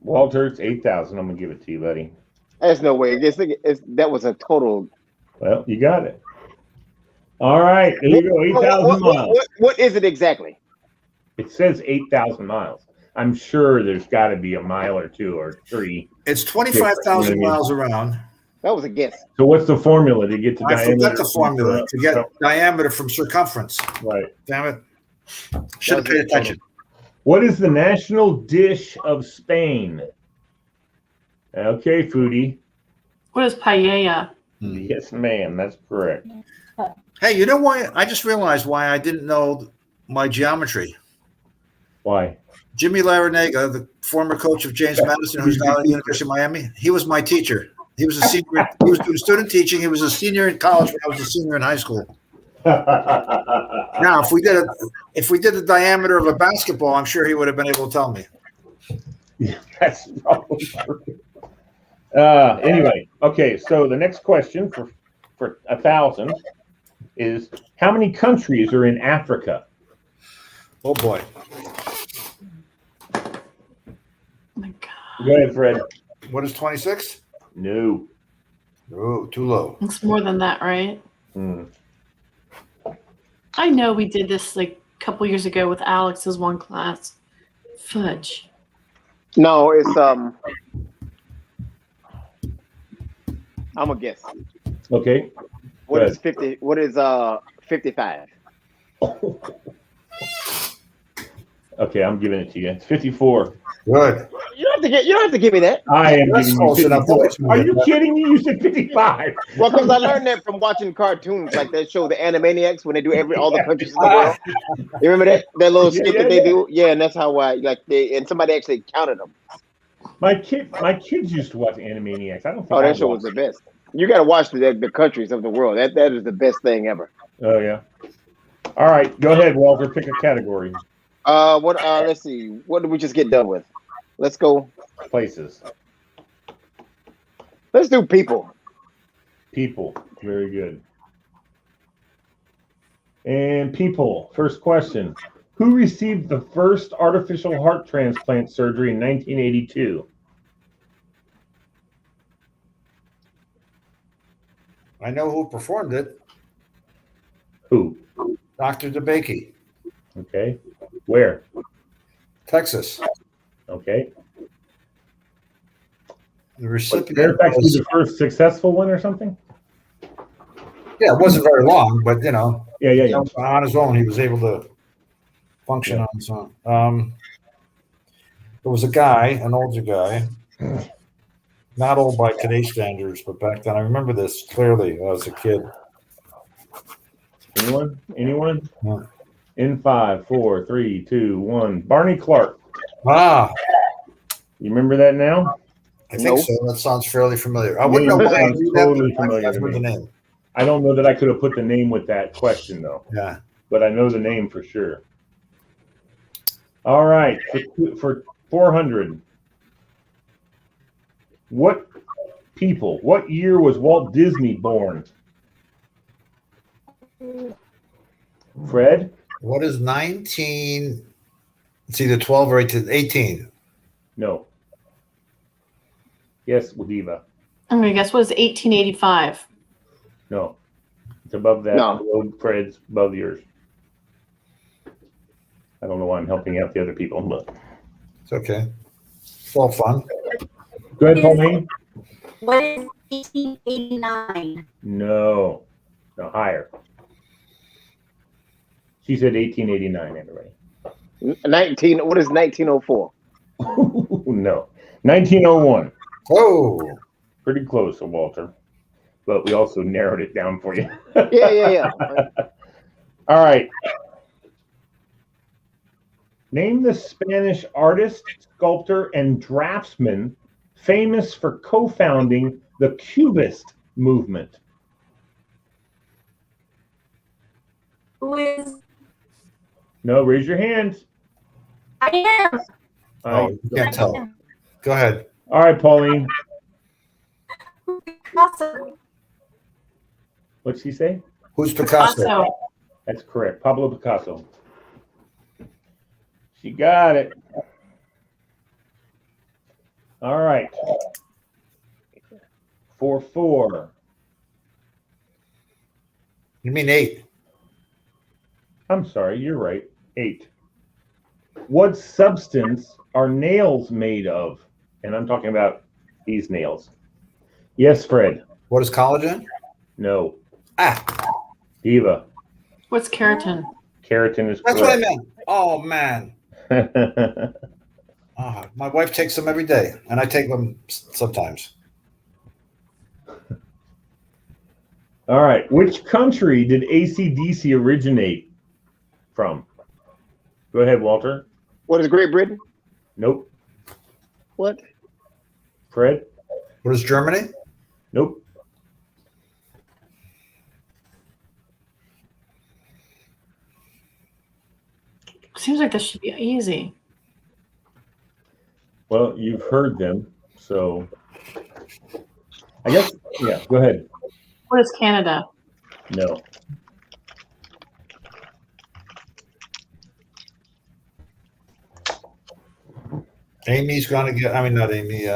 Walter, it's 8,000. I'm going to give it to you, buddy. There's no way. That was a total. Well, you got it. All right. There you go. 8,000 miles. What is it exactly? It says 8,000 miles. I'm sure there's got to be a mile or 2 or 3. It's 25,000 miles around. That was a guess. So what's the formula to get to I diameter? forgot the formula to get diameter from circumference. Right. Damn it. Should have paid attention. What is the national dish of Spain? Okay, foodie. What is paella? Yes, ma'am. That's correct. Hey, you know why? I just realized why I didn't know my geometry. Why? Jimmy Larinaga, the former coach of James Madison, who's now at the University of Miami, he was my teacher. He was a senior. He was doing student teaching. He was a senior in college when I was a senior in high school. Now, if we did the diameter of a basketball, I'm sure he would have been able to tell me. Yeah, that's probably true. Anyway, okay. So the next question for 1,000 is: how many countries are in Africa? Oh boy. Oh my God. Go ahead, Fred. What is 26? No. Oh, too low. It's more than that, right? Hmm. I know we did this like a couple years ago with Alex's one class. Fudge. No, it's I'm a guess. Okay. What is 50? What is 55? Okay, I'm giving it to you. It's 54. Good. You don't have to give me that. I am That's giving you close enough. 54. Are you kidding me? You said 55. Well, because I learned that from watching cartoons like that show, the Animaniacs, when they do all the countries in the world. You remember that little skit that they do? Yeah, and that's how and somebody actually counted them. My kids used to watch Animaniacs. I don't think. Oh, that show was the best. You got to watch the countries of the world. That is the best thing ever. Oh yeah. All right, go ahead, Walter. Pick a category. Let's see. What did we just get done with? Let's go. Places. Let's do people. People. Very good. And people. First question. Who received the first artificial heart transplant surgery in 1982? I know who performed it. Who? Dr. DeBakey, Okay. Where? Texas. Okay. The recipient There's actually was, the first successful one or something? yeah, it wasn't very long, but you know, Yeah. on his own, he was able to function on his own. There was a guy, an older guy, not old by today's standards, but back then, I remember this clearly as a kid. Anyone? Yeah. In 5, 4, 3, 2, 1. Barney Clark. Ah, You remember that now? I think Nope. so. That sounds fairly familiar. I wouldn't know why I Sounds knew that, totally but familiar that's to with the me. name. I don't know that I could have put the name with that question though, Yeah. but I know the name for sure. All right, for 400. What year was Walt Disney born? Fred? What is 19? It's either 12 or 18. No. Yes, Diva. I'm gonna guess what is 1885. No. It's above that. No. Below Fred's, above yours. I don't know why I'm helping out the other people, but It's okay. It's all fun. go ahead, Pauline. What is 1889? No, higher. She said 1889, everybody. 19. What is 1904? No, 1901. Oh, Pretty close, Walter. But we also narrowed it down for you. Yeah. All right. Name the Spanish artist, sculptor, and draftsman famous for co-founding the Cubist movement. Who is? No, raise your hand. I am. All Oh, right, you can't tell. Go ahead. all right, Pauline. Picasso. What'd she say? Who's Picasso? Also, That's correct. Pablo Picasso. She got it. All right. 4-4. You mean 8? I'm sorry, you're right. 8. What substance are nails made of? And I'm talking about these nails. Yes, Fred. What is collagen? No. Ah, Diva. what's keratin? Keratin is that's what I correct. meant. Oh man. My wife takes them every day, and I take them sometimes. All right. Which country did AC/DC originate from? Go ahead, Walter. What is Great Britain? Nope. What? Fred? What is Germany? Nope. Seems like this should be easy. Well, you've heard them, so I guess, yeah, go ahead. What is Canada? No. Amy's going to get, I mean, not Amy,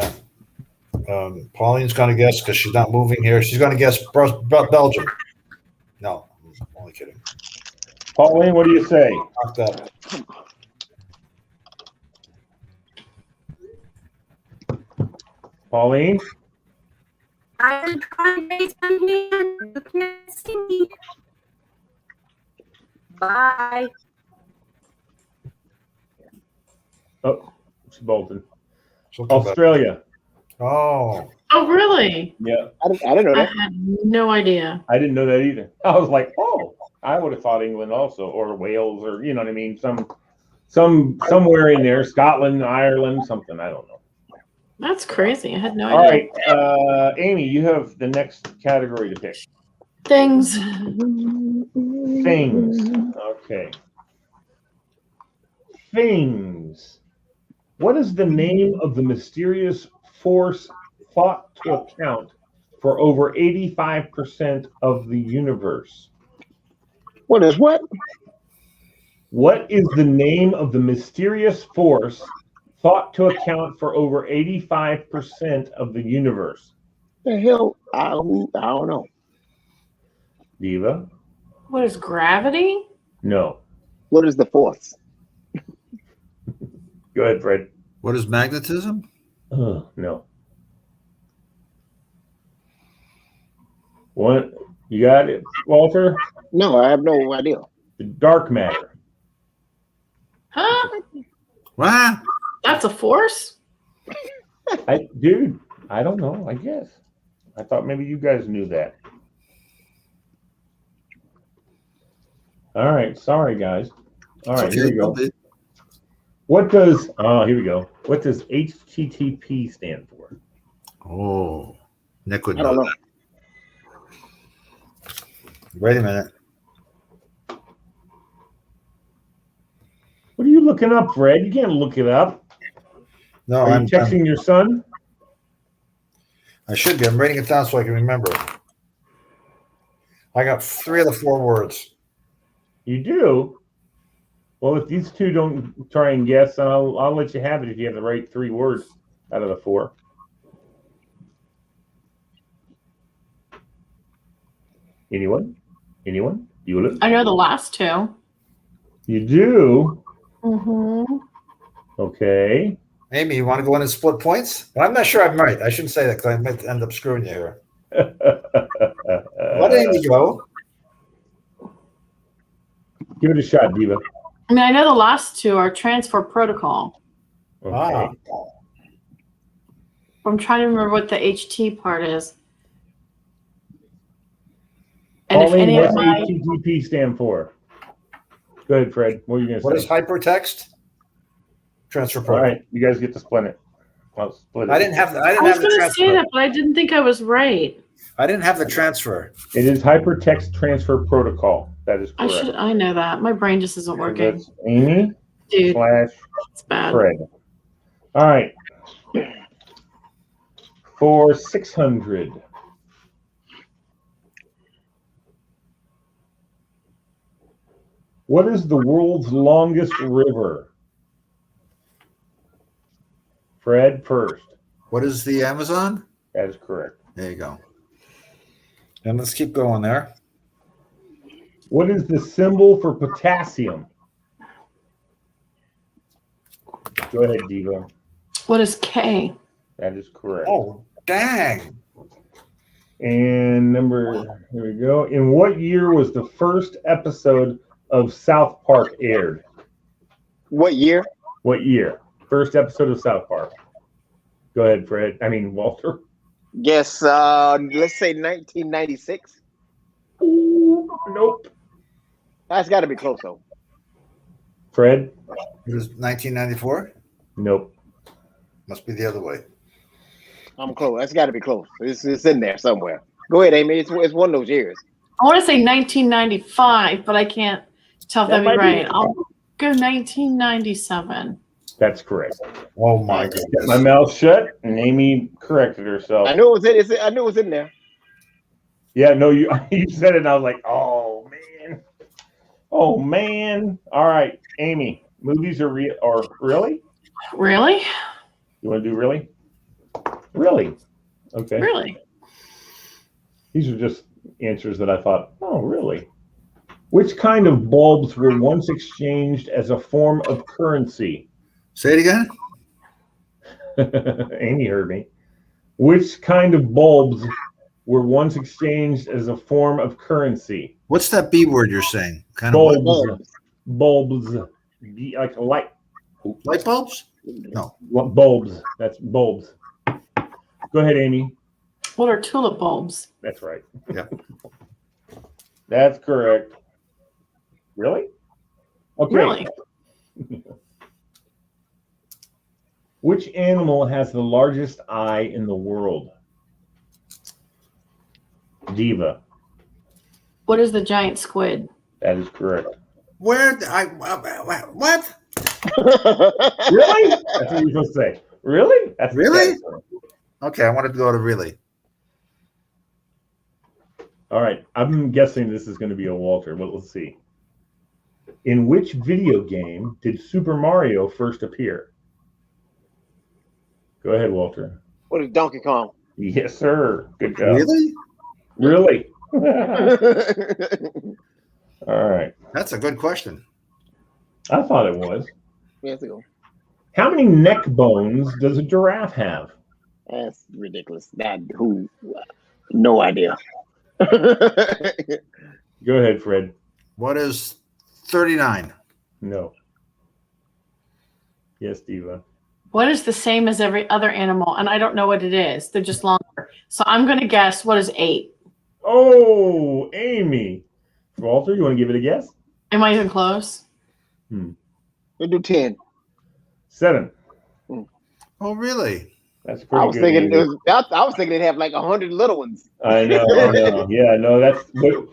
Pauline's going to guess because she's not moving here. She's going to guess Belgium. No, I'm only kidding. Pauline, what do you say? Knocked up. Pauline? I'm trying to raise my hand. You can't see me. Bye. Oh, it's Bolton. Something about- Australia. Oh, Oh, really? Yeah, I didn't know I that. had no idea. I didn't know that either. I was like, oh, I would have thought England also, or Wales, or you know what I mean, somewhere in there, Scotland, Ireland, something. I don't know. That's crazy. I had no All idea. right, Amy, you have the next category to pick. Things. Things. Okay. Things. What is the name of the mysterious force thought to account for over 85% of the universe? What is what? What is the name of the mysterious force thought to account for over 85% of the universe? The hell? I don't know. Diva? What is gravity? No. What is the force? Go ahead, Fred. what is magnetism? No. What? You got it, Walter? No, I have no idea. The dark matter. Huh? What? That's a force? Dude, I don't know, I guess. I thought maybe you guys knew that. All right, sorry, guys. All right, here we go. What does, here we go. What does HTTP stand for? Oh, Nick would I don't know know. that. Wait a minute. What are you looking up, Fred? You can't look it up. No, Are you I'm texting your son? I should be. I'm writing it down so I can remember. I got 3 of the 4 words. You do? Well, if these two don't try and guess, then I'll let you have it if you have the right 3 words out of the 4. Anyone? Anyone? You I know the last two. You do? Mm-hmm. Okay. Amy, you want to go in and split points? But I'm not sure I'm right. I shouldn't say that because I might end up screwing you here. Let Amy go. Give it a shot, Diva. I mean, I know the last two are transfer protocol. Okay. Ah. I'm trying to remember what the HT part is. And if Pauline, any what's of my HTTP stand for? Go ahead, Fred. What are you going to What say? is hypertext? Transfer All protocol. right, you guys get to split it. I'll split it. I didn't have the, I I didn't was have the going to say transfer. that, but I didn't think I was right. I didn't have the transfer. It is hypertext transfer protocol. That is correct. I know that. My brain just isn't So working. that's Amy Dude, / it's bad. Fred. All right. For 600. What is the world's longest river? Fred first. What is the Amazon? That is correct. There you go. And let's keep going there. What is the symbol for potassium? Go ahead, Diva. What is K? That is correct. Oh, dang. And here we go. In what year was the first episode of South Park aired? What year? What year? First episode of South Park. Go ahead, Fred. I mean, Walter. Guess let's say 1996. Ooh, nope. That's got to be close though. Fred? It was 1994? Nope. Must be the other way. I'm close. That's got to be close. It's in there somewhere. Go ahead, Amy. It's one of those years. I want to say 1995, but I can't tell if That that'd be might be right. I'll go 1997. That's correct. Oh, my Kept goodness. my mouth shut, and Amy corrected herself. I knew it was in. I knew it was in there. Yeah, no, you said it, and I was like, oh, man. Oh, man. All right, Amy, movies are real, or really? Really? You want to do really? Really? Okay. Really? These are just answers that I thought, oh, really? Which kind of bulbs were once exchanged as a form of currency? Say it again. Amy heard me. Which kind of bulbs were once exchanged as a form of currency? What's that B word you're saying? Kind of Bulbs. Bulbs. Like a light. light bulbs? No. Bulbs. That's bulbs. Go ahead, Amy. What are tulip bulbs? That's right. Yeah. That's correct. Really? Okay. Really? Which animal has the largest eye in the world? Diva. What is the giant squid? That is correct. Where? What? Really? That's what you're supposed to say. Really? That's Really? Okay, I wanted to go to really. All right. I'm guessing this is going to be a Walter, but let's see. In which video game did Super Mario first appear? Go ahead, Walter. What is Donkey Kong? Yes, sir. Good job. Really? Really? All right. That's a good question. I thought it was. Yes, go. How many neck bones does a giraffe have? That's ridiculous. That who? No idea. Go ahead, Fred. What is 39? No. Yes, Diva. What is the same as every other animal? And I don't know what it is. They're just longer. So I'm going to guess what is 8? Oh, Amy. Walter, you want to give it a guess? Am I even close? We'll do 10. 7. Oh, really? That's pretty I was good. thinking. Amy. I was thinking they'd have like 100 little ones. I know. Yeah, no, that's. But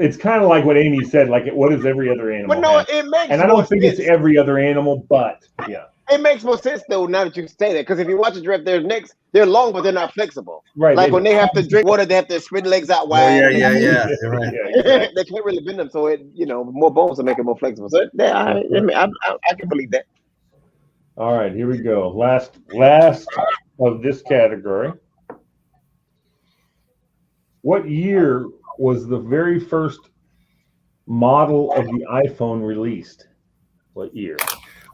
it's kind of like what Amy said. Like, what is every other animal? But no, have? it makes. And I more don't think sense. it's every other animal, but yeah. It makes more sense though now that you say that, because if you watch a giraffe, their necks they're long, but they're not flexible. Right. Like when they have to drink water, they have to spread legs out Oh, wide. yeah. You're right. Yeah, exactly. They can't really bend them, so it more bones to make it more flexible. So yeah, I can believe that. All right, here we go. Last of this category. What year was the very first model of the iPhone released? What year?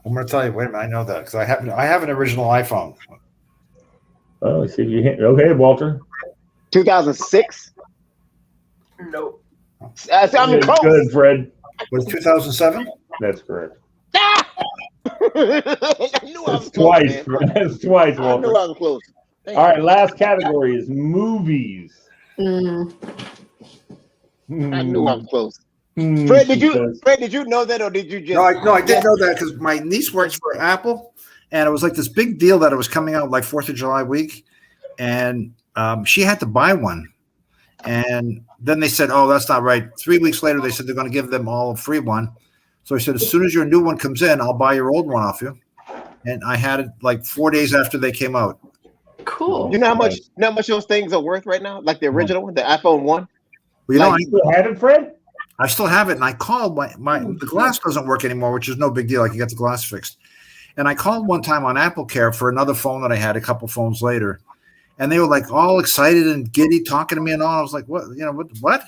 I'm going to tell you. Wait a minute. I know that because I have an original iPhone. Oh, let's see if you hit. Okay, Walter. 2006. Nope. I'm close. Good, Fred. Was it 2007? That's correct. I knew I was That's close, twice. man. That's twice, I Walter. knew I was close. All right, last category is movies. I knew I was close. Hmm, Fred, she did says. you know that, or did you just? No, I did know that because my niece works for Apple, and it was like this big deal that it was coming out like 4th of July week, and she had to buy one, and then they said, "Oh, that's not right." 3 weeks later, they said they're going to give them all a free one. So I said, "As soon as your new one comes in, I'll buy your old one off you." And I had it like 4 days after they came out. Cool. You know how much those things are worth right now? Like the original one, the iPhone 1. Well, you Like, know, You still have it, Fred? I still have it, and I called the glass doesn't work anymore, which is no big deal. I can get the glass fixed. And I called one time on Apple Care for another phone that I had a couple phones later, and they were like all excited and giddy, talking to me and all. I was like, "What? You know what?"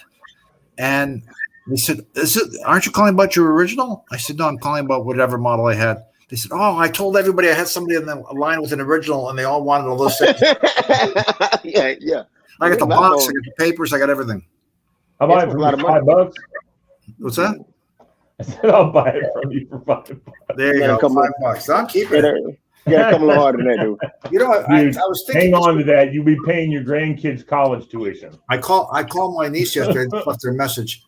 And they said, aren't you calling about your original? I said, "No, I'm calling about whatever model I had." They said, "Oh, I told everybody I had somebody in the line with an original, and they all wanted a list." yeah. I got the box, I got the papers, I got everything. I'll buy it It's a from lot you of for $5. What's that? I said I'll buy it from you for $5. There you Yeah, go, come on. $5. I'm keeping it. You gotta come a little harder than that, dude. You know, I Dude, was thinking. hang on to that. You'll be paying your grandkids' college tuition. I called my niece yesterday, left her a message,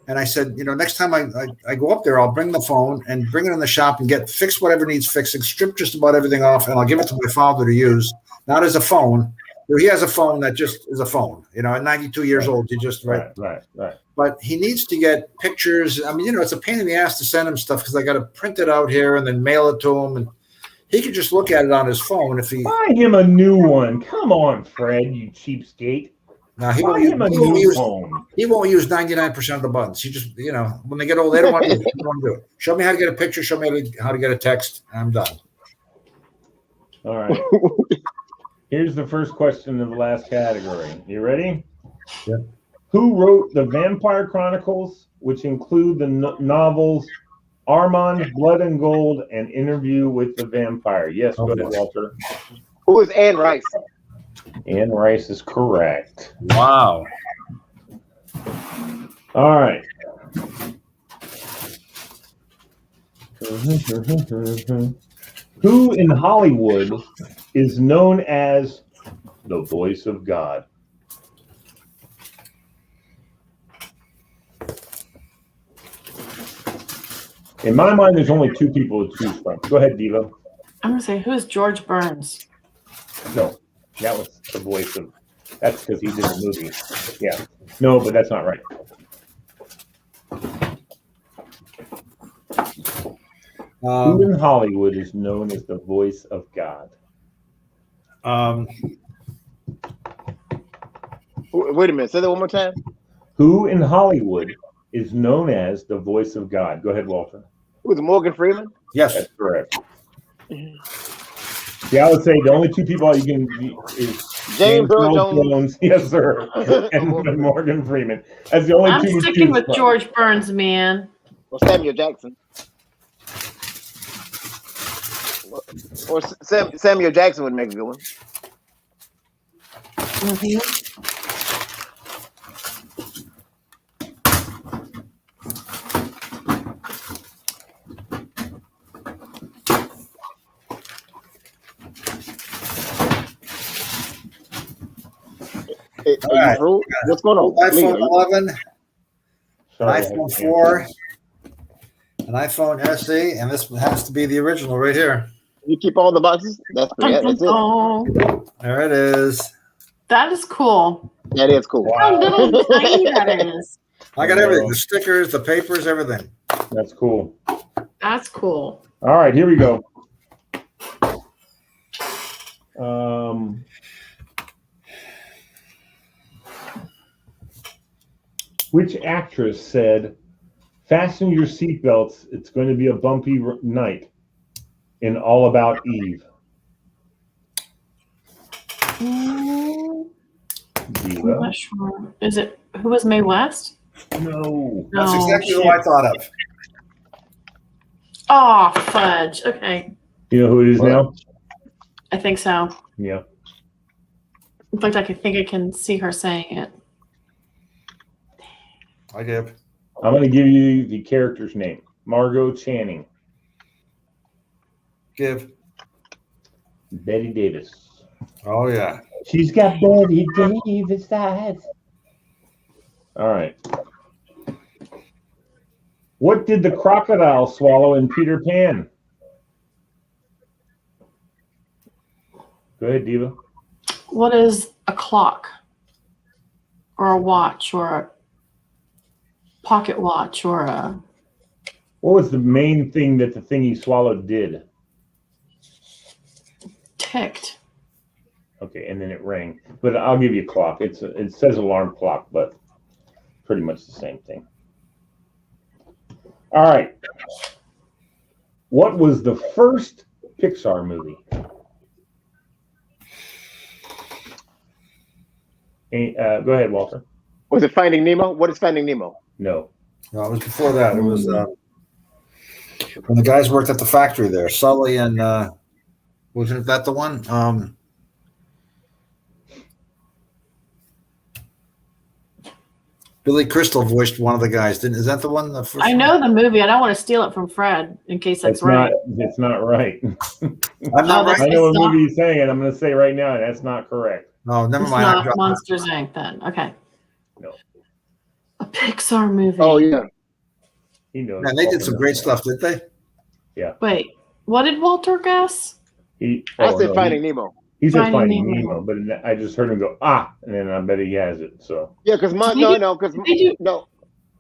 and I said, next time I go up there, I'll bring the phone and bring it in the shop and fix whatever needs fixing, strip just about everything off, and I'll give it to my father to use, not as a phone. He has a phone that just is a phone. At 92 years old, he just Right. But he needs to get pictures. I mean, it's a pain in the ass to send him stuff because I got to print it out here and then mail it to him, and he could just look at it on his phone if he. Buy him a new one. Come on, Fred, you cheapskate. Now he Buy won't use, him a he won't new use phone. he won't use 99% of the buttons. He just when they get old, they don't want to do it. They don't want to do it. Show me how to get a picture. Show me how to get a text. I'm done. All right. Here's the first question in the last category. You ready? Yeah. Who wrote the Vampire Chronicles, which include the novels Armand, Blood and Gold, and Interview with the Vampire? Yes, go ahead, Walter. Who is Anne Rice? Anne Rice is correct. Wow. All right. Who in Hollywood is known as the voice of God? In my mind, there's only two people to choose from. Go ahead, Devo. I'm gonna say, who's George Burns? No, that was the voice of. That's because he did the movie. Yeah. No, but that's not right. Who in Hollywood is known as the voice of God? Wait a minute. Say that one more time. Who in Hollywood is known as the voice of God? Go ahead, Walter. Who's Morgan Freeman? Yes. That's correct. Yeah, I would say the only two people you can is James Earl Jones. Yes, sir, and Morgan Freeman. That's the only I'm two. sticking with George Burns, man. Or Samuel Jackson. Or Samuel Jackson would make a good one. Mm-hmm. Hey, All right. What's going on? iPhone 11, an Sorry, iPhone 4, an iPhone SE, and this has to be the original right here. You keep all the boxes? That's it. Oh, There it is. that is cool. That is cool. How little tiny that is. I got everything: the stickers, the papers, everything. That's cool. That's cool. All right, here we go. Which actress said, "Fasten your seatbelts, it's going to be a bumpy night" in All About Eve? I'm Diva? not sure. Is it who was Mae West? No. That's No, exactly shit. what I thought of. Oh, fudge. Okay. You know who it is now? I think so. Yeah. In fact, I think I can see her saying it. I did. I'm going to give you the character's name. Margot Channing. Give. Betty Davis. Oh yeah. She's got Betty Davis eyes. All right. What did the crocodile swallow in Peter Pan? Go ahead, Diva. What is a clock? Or a watch? Or pocket watch or a. What was the main thing that the thing he swallowed did? Ticked. Okay, and then it rang. But I'll give you a clock. It says alarm clock, but pretty much the same thing. All right. What was the first Pixar movie? Go ahead, Walter. Was it Finding Nemo? What is Finding Nemo? No. No, it was before that. It was when the guys worked at the factory there. Sully and wasn't that the one? Billy Crystal voiced one of the guys. Is that the one? The first I know the movie. I don't want to steal it from Fred in case that's right. It's not right. I'm not right. I know what movie he's saying, and I'm going to say right now that's not correct. No, never It's mind. not Monsters Inc. Then okay. No. A Pixar movie. Oh yeah. He knows. Man, they did some great stuff, did they? Yeah. Wait, what did Walter guess? I said Finding Nemo. He said Finding Finding Nemo, but I just heard him go and then I bet he has it. So Yeah, because no.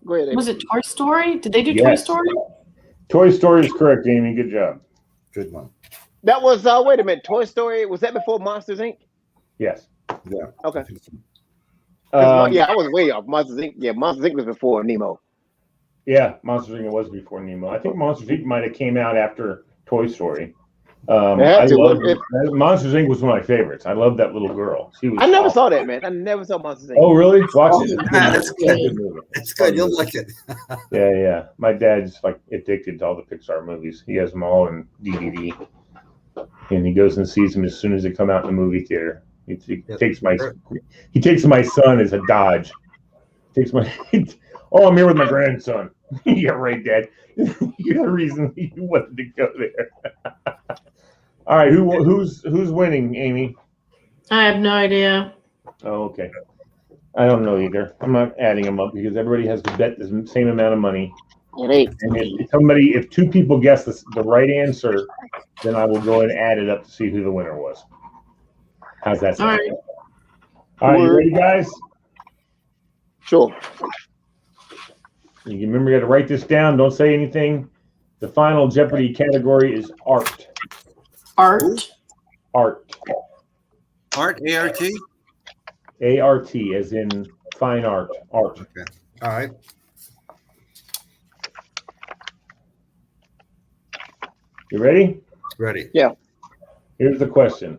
Go ahead. Was it Toy Story? Did they do Toy Yes. Story? Toy Story is correct, Amy. Good job. Good one. That was wait a minute. Toy Story, was that before Monsters Inc? Yes. Yeah. Okay. Um, Yeah, I was way off. Monsters Inc. Yeah, Monsters Inc was before Nemo. Yeah, Monsters Inc. was before Nemo. I think Monsters Inc. might have came out after Toy Story. had to. Monsters Inc. was one of my favorites. I love that little girl. She was. I never awesome. saw that, man. I never saw Monsters Inc. Oh, really? Watch it. That's good. It's a movie. It's good. You'll like it. Yeah. My dad's like addicted to all the Pixar movies. He has them all in DVD, and he goes and sees them as soon as they come out in the movie theater. He takes my son as a Dodge. I'm here with my grandson. Yeah, right, Dad. You're the reason you wanted to go there. All right, who's winning, Amy? I have no idea. Oh, okay. I don't know either. I'm not adding them up because everybody has to bet the same amount of money. It ain't. And if two people guess the right answer, then I will go and add it up to see who the winner was. How's that sound? All right, you ready, guys? Sure. You remember, you got to write this down. Don't say anything. The final Jeopardy category is art. Art. Art. Art, A-R-T? A-R-T, as in fine art. Art. Okay. All right. You ready? Ready. Yeah. Here's the question.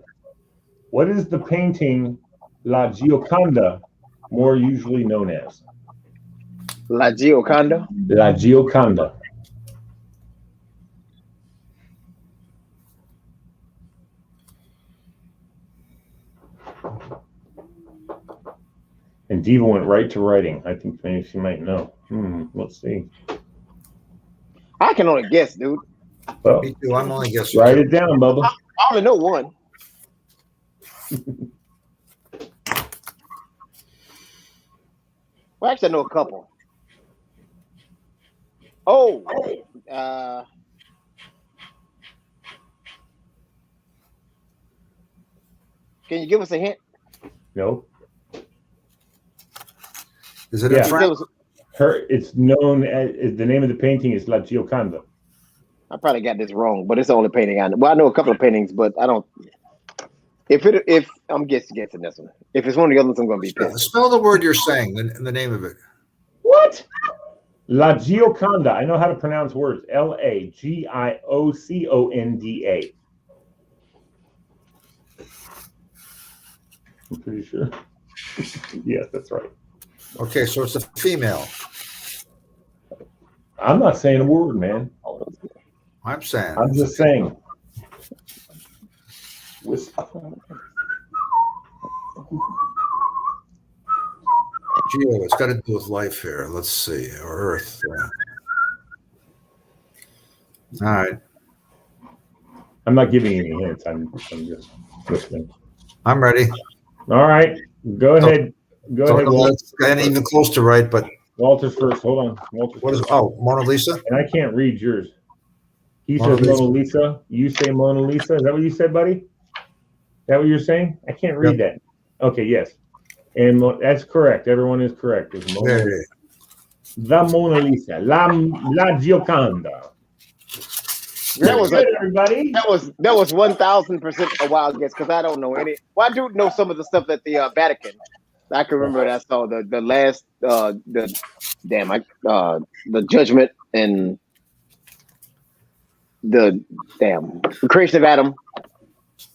What is the painting La Gioconda more usually known as? La Gioconda. La Gioconda. And Diva went right to writing. I think maybe she might know. Let's see. I can only guess, dude. Well, Me too. I'm only guessing. write it down, Bubba. I only know one. Well, actually, I know a couple. Oh, can you give us a hint? No. Is it Yeah. in French? It's known as the name of the painting is La Gioconda. I probably got this wrong, but it's the only painting I know. Well, I know a couple of paintings, but I don't. If I'm guessing this one. If it's one of the others, I'm going to be pissed. Spell the word you're saying, the name of it. What? La Gioconda. I know how to pronounce words. Lagioconda. I'm pretty sure. Yes, that's right. Okay, so it's a female. I'm not saying a word, man. I'm saying. I'm just saying. Geo, it's got to do with life here. Let's see. Or Earth. All right. I'm not giving any hints. I'm just listening. I'm ready. All right. Go ahead. Go ahead, Walter. I ain't even close to right, but Walter's first. Hold on. Walter's what is? first. Oh, Mona Lisa. And I can't read yours. He Mona says Lisa. Mona Lisa. You say Mona Lisa. Is that what you said, buddy? Is that what you're saying? I can't read that. Okay, yes. And that's correct. Everyone is correct. It's Mona Lisa. the Mona Lisa, La Gioconda. That was Good, like everybody. that was 1,000% a wild guess because I don't know any. Well, I do know some of the stuff at the Vatican. I can remember that I saw the last the judgment and the creation of Adam. I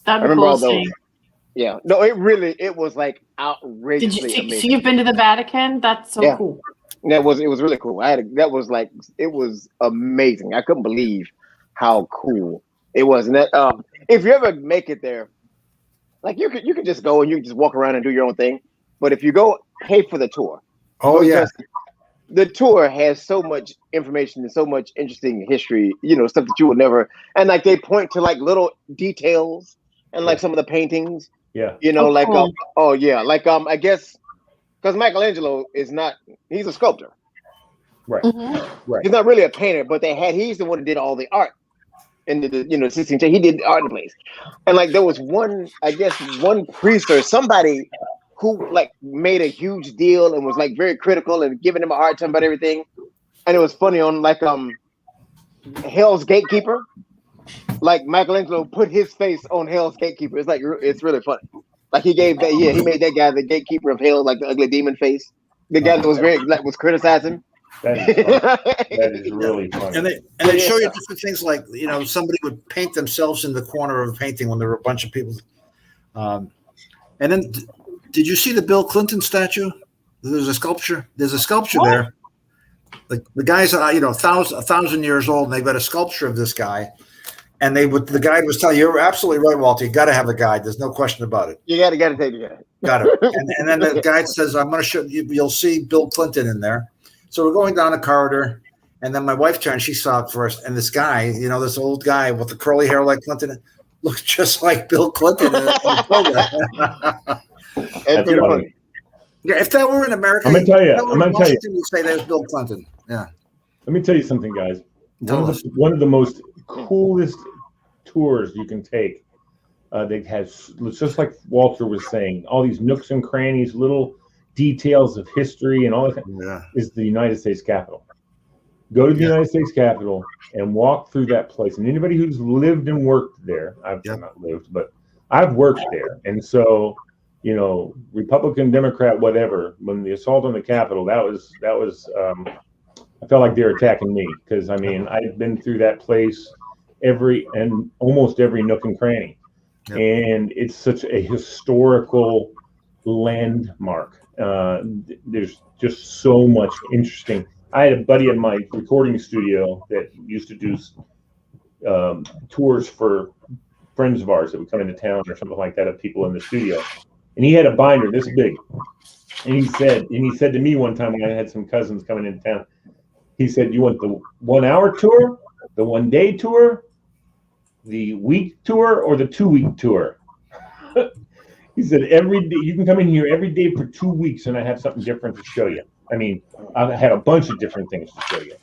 That'd be remember cool all to those. see. Yeah, no, it was like Did you outrageously see? amazing. So you've been to the Vatican? That's so Yeah. cool. It was really cool. That was amazing. I couldn't believe how cool it was. And that if you ever make it there, like you could just go and you can just walk around and do your own thing. But if you go, pay for the tour. Oh yeah. Because the tour has so much information and so much interesting history, stuff that you would never, and like they point to like little details and like some of the paintings, Yeah. like cool. I guess because Michelangelo he's a sculptor. Right. Mm-hmm. Right. He's not really a painter, but he's the one that did all the art in the 16th century. He did the art in the place. And like there was one priest or somebody who like made a huge deal and was like very critical and giving him a hard time about everything. And it was funny on like Hell's Gatekeeper. Like Michelangelo put his face on Hell's Gatekeeper. It's really funny. Like he made that guy the gatekeeper of hell, like the ugly demon face. The guy that was was criticizing. That is funny. That is really funny. And they show you different things like, somebody would paint themselves in the corner of a painting when there were a bunch of people. And then, did you see the Bill Clinton statue? There's a sculpture. There's a sculpture there. Like the guy's, 1,000 years old, and they've got a sculpture of this guy. And the guide was telling you, you're absolutely right, Walter. You got to have a guide. There's no question about it. You got to take the guide. Got it. And then the guide says, I'm going to show you. You'll see Bill Clinton in there. So we're going down the corridor, and then my wife turned. She saw it first, and this guy, this old guy with the curly hair like Clinton, looked just like Bill Clinton. That's pretty funny. Yeah, if that were in America, I'm gonna tell you. You'd say there's Bill Clinton. Yeah. Let me tell you something, guys. One of the most coolest tours you can take. That has, just like Walter was saying, all these nooks and crannies, little details of history and all that. Yeah. Is the United States Capitol. Go to the United States Capitol and walk through that place. And anybody who's lived and worked there, I've not lived, but I've worked there. And so, Republican, Democrat, whatever, when the assault on the Capitol, that was I felt like they were attacking me because I've been through that place almost every nook and cranny. Yep. And it's such a historical landmark. There's just so much interesting. I had a buddy in my recording studio that used to do tours for friends of ours that would come into town or something like that of people in the studio. And he had a binder this big. And he said to me one time when I had some cousins coming into town, he said, "You want the 1 hour tour, the 1 day tour, the week tour, or the 2 week tour?" He said, "Every day you can come in here every day for 2 weeks, and I have something different to show you." I had a bunch of different things to show you.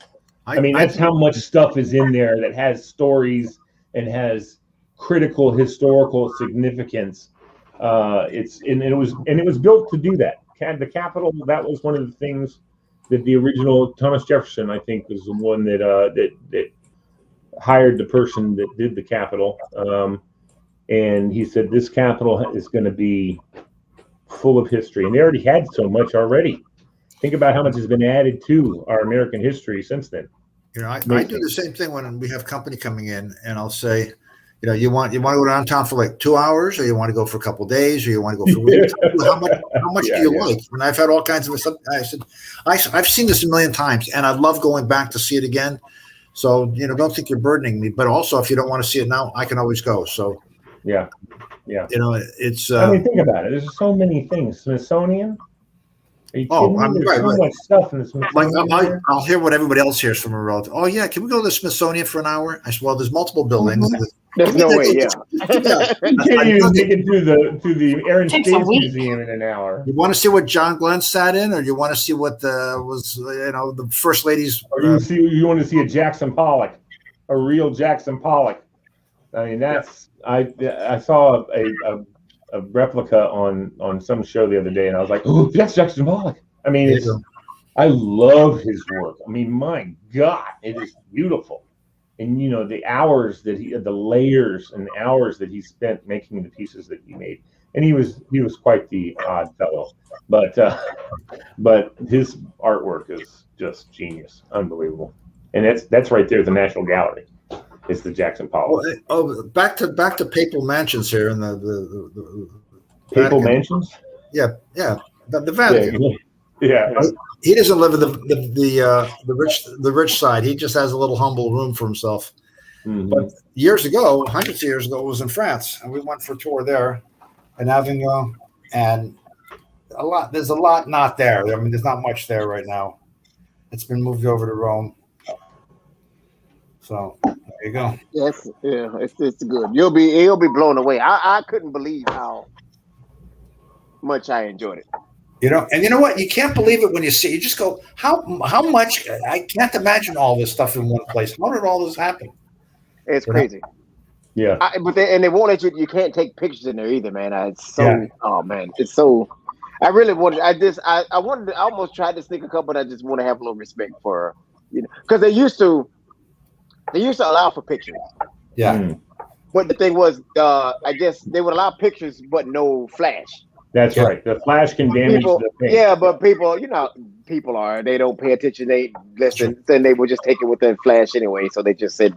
That's how much stuff is in there that has stories and has critical historical significance. It was built to do that. The Capitol, that was one of the things that the original Thomas Jefferson, I think, was the one that hired the person that did the Capitol. And he said, this Capitol is going to be full of history. And they already had so much already. Think about how much has been added to our American history since then. I do the same thing when we have company coming in, and I'll say, you want to go downtown for like 2 hours, or you want to go for a couple of days, or you want to go for weeks? How much do you like? And I've had all kinds of stuff. I said, I've seen this a million times, and I love going back to see it again. So, don't think you're burdening me. But also, if you don't want to see it now, I can always go. So, yeah. It's. Think about it. There's so many things. Smithsonian. Are you kidding me? There's so much stuff in the Smithsonian. I'll hear what everybody else hears from a relative. Oh yeah, can we go to the Smithsonian for an hour? I said, well, there's multiple buildings. There's no way. Yeah. You can't even make it to the Air and Space Museum in an hour. You want to see what John Glenn sat in, or you want to see what was the First Lady's? Or you want to see a Jackson Pollock, a real Jackson Pollock. I saw a replica on some show the other day, and I was like, "Oh, that's Jackson Pollock." I love his work. I mean, my God, it is beautiful. And you know, the hours that the layers and hours that he spent making the pieces that he made. And he was quite the odd fellow, but his artwork is just genius, unbelievable. And that's right there at the National Gallery. It's the Jackson Pollock. Well, back to papal mansions here in the Papal Vatican. mansions. Yeah, the Vatican. Yeah. He doesn't live in the rich side. He just has a little humble room for himself. Mm-hmm. But years ago, hundreds of years ago, it was in France, and we went for a tour there in Avignon, and there's a lot not there. I mean, there's not much there right now. It's been moved over to Rome. So there you go. Yes, yeah, it's good. You'll be blown away. I couldn't believe how much I enjoyed it. You know, and you know what? You can't believe it when you see. You just go, how much? I can't imagine all this stuff in one place. How did all this happen? It's crazy. Yeah. But they won't let you. You can't take pictures in there either, man. It's so. Yeah. Oh man, it's so. I really wanted. I wanted. I almost tried to sneak a couple, but I just want to have a little respect for, you know, because they used to allow for pictures. Yeah. Mm. But the thing was, I guess they would allow pictures, but no flash. That's right. The flash can damage the paint. Yeah, but people, you know, they don't pay attention. They listen, then they would just take it with the flash anyway. So they just said,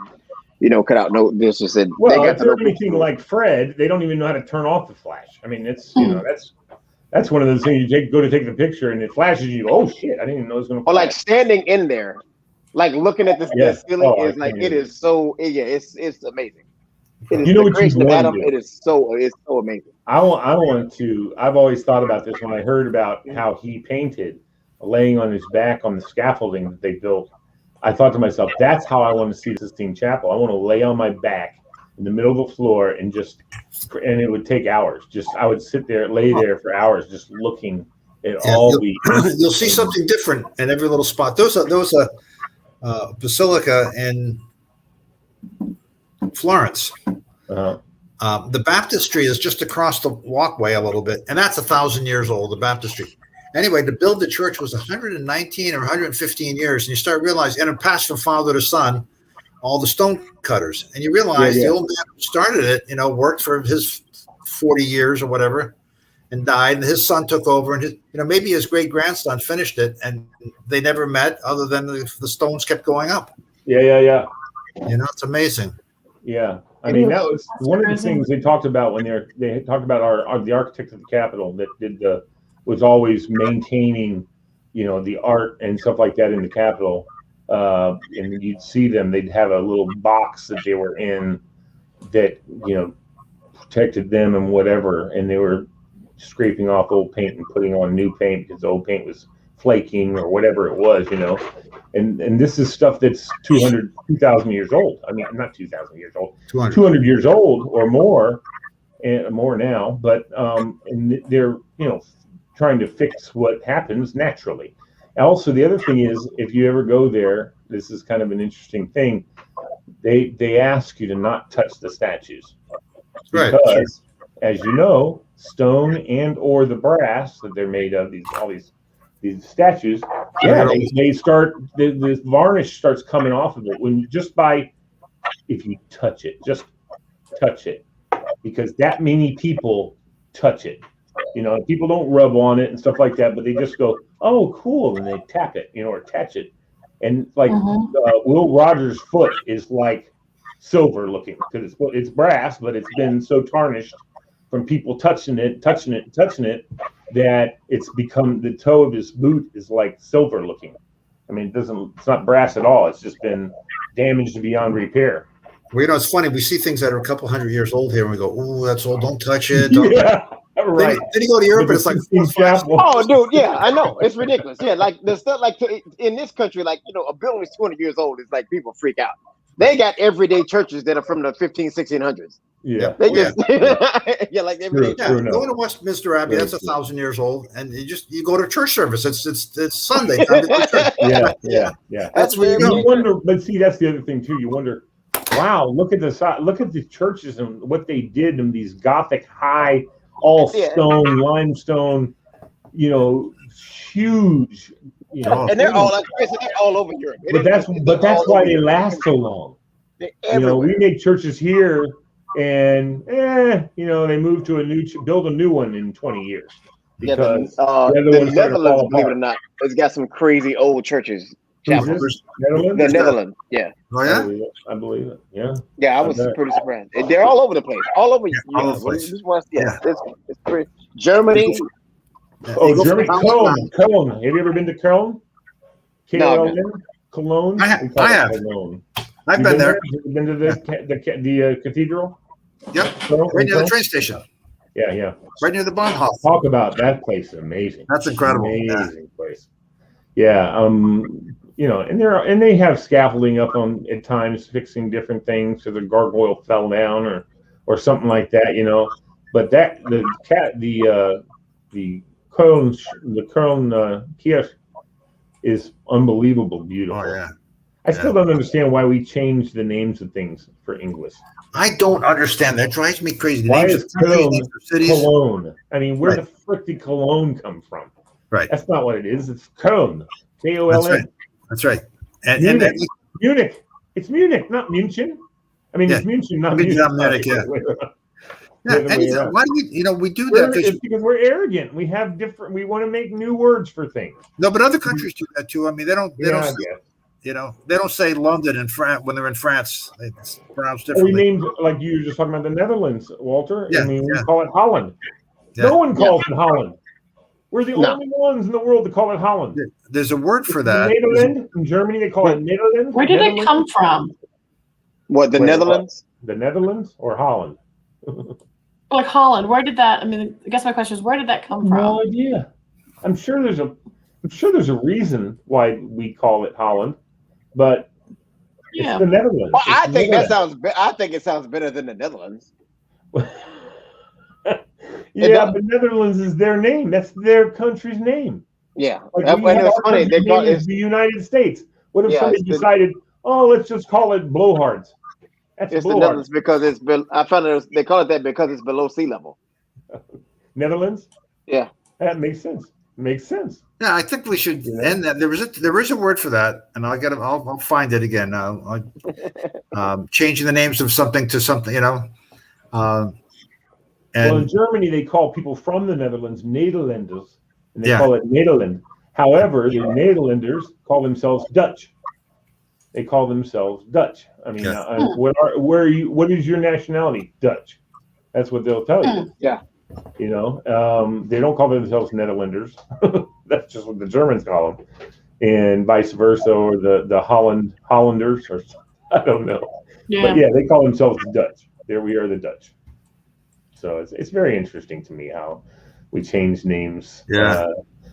you know, cut out no. This just said. Well, if they're anything like Fred, they don't even know how to turn off the flash. I mean, it's you know that's one of those things you go to take the picture and it flashes you. Oh shit! I didn't even know it was going to. Or like standing in there, like looking at the ceiling is like it is so it's amazing. It is you know the what you creation of Adam. It is so amazing. I want to. I've always thought about this when I heard about how he painted, laying on his back on the scaffolding that they built. I thought to myself, that's how I want to see the Sistine Chapel. I want to lay on my back in the middle of the floor and it would take hours. I would sit there, lay there for hours, just looking at all the. You'll see something different in every little spot. There was a basilica in Florence. Uh-huh. The baptistry is just across the walkway a little bit, and that's 1,000 years old, the baptistry. Anyway, to build the church was 119 or 115 years, and you start realizing, and it passed from father to son, all the stone cutters. And you realize the old man who started it, you know, worked for his 40 years or whatever, and died, and his son took over, and maybe his great-grandson finished it, and they never met other than the stones kept going up. Yeah. You know, it's amazing. Yeah. I mean, that was one of the things they talked about when they talked about the architect of the Capitol that was always maintaining, you know, the art and stuff like that in the Capitol. And you'd see them; they'd have a little box that they were in that, you know, protected them and whatever. And they were scraping off old paint and putting on new paint because the old paint was flaking or whatever it was, you know. And this is stuff that's 2,000 years old. I mean, not 2,000 years old, 200 years old or more, and more now. But and they're, you know, trying to fix what happens naturally. Also, the other thing is, if you ever go there, this is kind of an interesting thing. They ask you to not touch the statues, because, as you know, stone and or the brass that they're made of, these statues, they start, the varnish starts coming off of it if you touch it, just touch it, because that many people touch it. You know, people don't rub on it and stuff like that, but they just go, oh, cool, and they tap it, you know, or touch it. And like Will Rogers' foot is like silver looking because it's brass, but it's been so tarnished from people touching it, that it's become, the toe of his boot is like silver looking. I mean, it's not brass at all. It's just been damaged beyond repair. Well, you know, it's funny. We see things that are a couple hundred years old here, and we go, "Ooh, that's old. Don't touch it." Right. Then you go to Europe, and it's like, oh, dude, yeah, I know, it's ridiculous. Yeah, like the stuff, like in this country, like, you know, a building is 200 years old. It's like people freak out. They got everyday churches that are from the 1600s. Yeah, they just like everyday. Go to Westminster Abbey. That's 1,000 years old, and you go to church service. It's Sunday time. Yeah. That's where you wonder. But see, that's the other thing too. You wonder, wow, look at the churches and what they did in these Gothic high, all stone, limestone, you know, huge you know, And they're all they're all over Europe. but that's why they last so long. They're You know, we everywhere. make churches here, and you know, they move to build a new one in 20 years Yeah, because the other ones start to Netherlands, fall believe it or apart. not, it's got some crazy old churches. Who's Chapels. this? Netherlands? The Netherlands, yeah. Oh I yeah. believe it. I believe it. Yeah. Yeah, I was bet. pretty surprised. They're all over the place. All over. all over the place. Yeah, it's pretty. Germany. Oh, You go Germany, from Cologne. Cologne. Have you ever been to Cologne? No, KLN? Cologne? I We call it have. Cologne. I've You been there. You been to the cathedral? Yep. Cologne? Right near the train station. Yeah, yeah. Right near the Bahnhof. Talk about that place. Amazing. That's incredible. Amazing place. Yeah. You know, and they have scaffolding up on at times fixing different things so the gargoyle fell down or something like that, you know. But that the Köln kiosk is unbelievable beautiful. Oh yeah. I still don't understand why we changed the names of things for English. I don't understand. That drives me crazy. The Why names is of countries, Cologne names of cities. Cologne? I mean, where Right. the frick did Cologne come from? Right. That's not what it is. It's Köln. That's K-O-L-N. right. That's right. And Munich. Munich. It's Munich, not München. I mean, it's München, not Munich, Munich. not Munich, yeah. The other way around. why do we do that? It's because we're arrogant. We have different. We want to make new words for things. No, but other countries do that too. I mean, they don't. They Yeah, don't. I Say, guess. they don't say London in France when they're in France. It's pronounced We differently. named, like you were just talking about the Netherlands, Walter. Yeah, I mean, we yeah. call it Holland. Yeah. No one calls it Holland. We're the No. only ones in the world that call it Holland. There's a word for that. Netherlands. In Germany, they call it Netherlands. Where did it Netherlands? come from? What, the Wait, Netherlands? The Netherlands or Holland? Like Holland. Where did that? I mean, I guess my question is, where did that come from? No idea. I'm sure there's a reason why we call it Holland, but Yeah. it's the Netherlands. Well, I It's think that Netherlands. sounds. I think it sounds better than the Netherlands. Yeah, does. but Netherlands is their name. That's their country's name. Yeah, Like and we have it's our funny. They country's call name it. is the United States. What if Yeah, somebody it's the- decided, oh, let's just call it blowhards? That's It's the blowhards. Netherlands because it's. I found they call it that because it's below sea level. Netherlands? Yeah. That makes sense. Makes sense. Yeah, I think we should Yeah. end that. There is a word for that, and I'll find it again. Changing the names of something to something, Well, and in Germany, they call people from the Netherlands Nederlanders, and they Yeah. call it Nederland. However, the Nederlanders call themselves Dutch. They call themselves Dutch. I mean, Yeah. what is your nationality? Dutch. That's what they'll tell you. Yeah. You know, they don't call themselves Netherlanders. That's just what the Germans call them, and vice versa, or the Hollanders, or I don't know. Yeah. But yeah, they call themselves the Dutch. There we are, the Dutch. So it's very interesting to me how we change names. Yeah.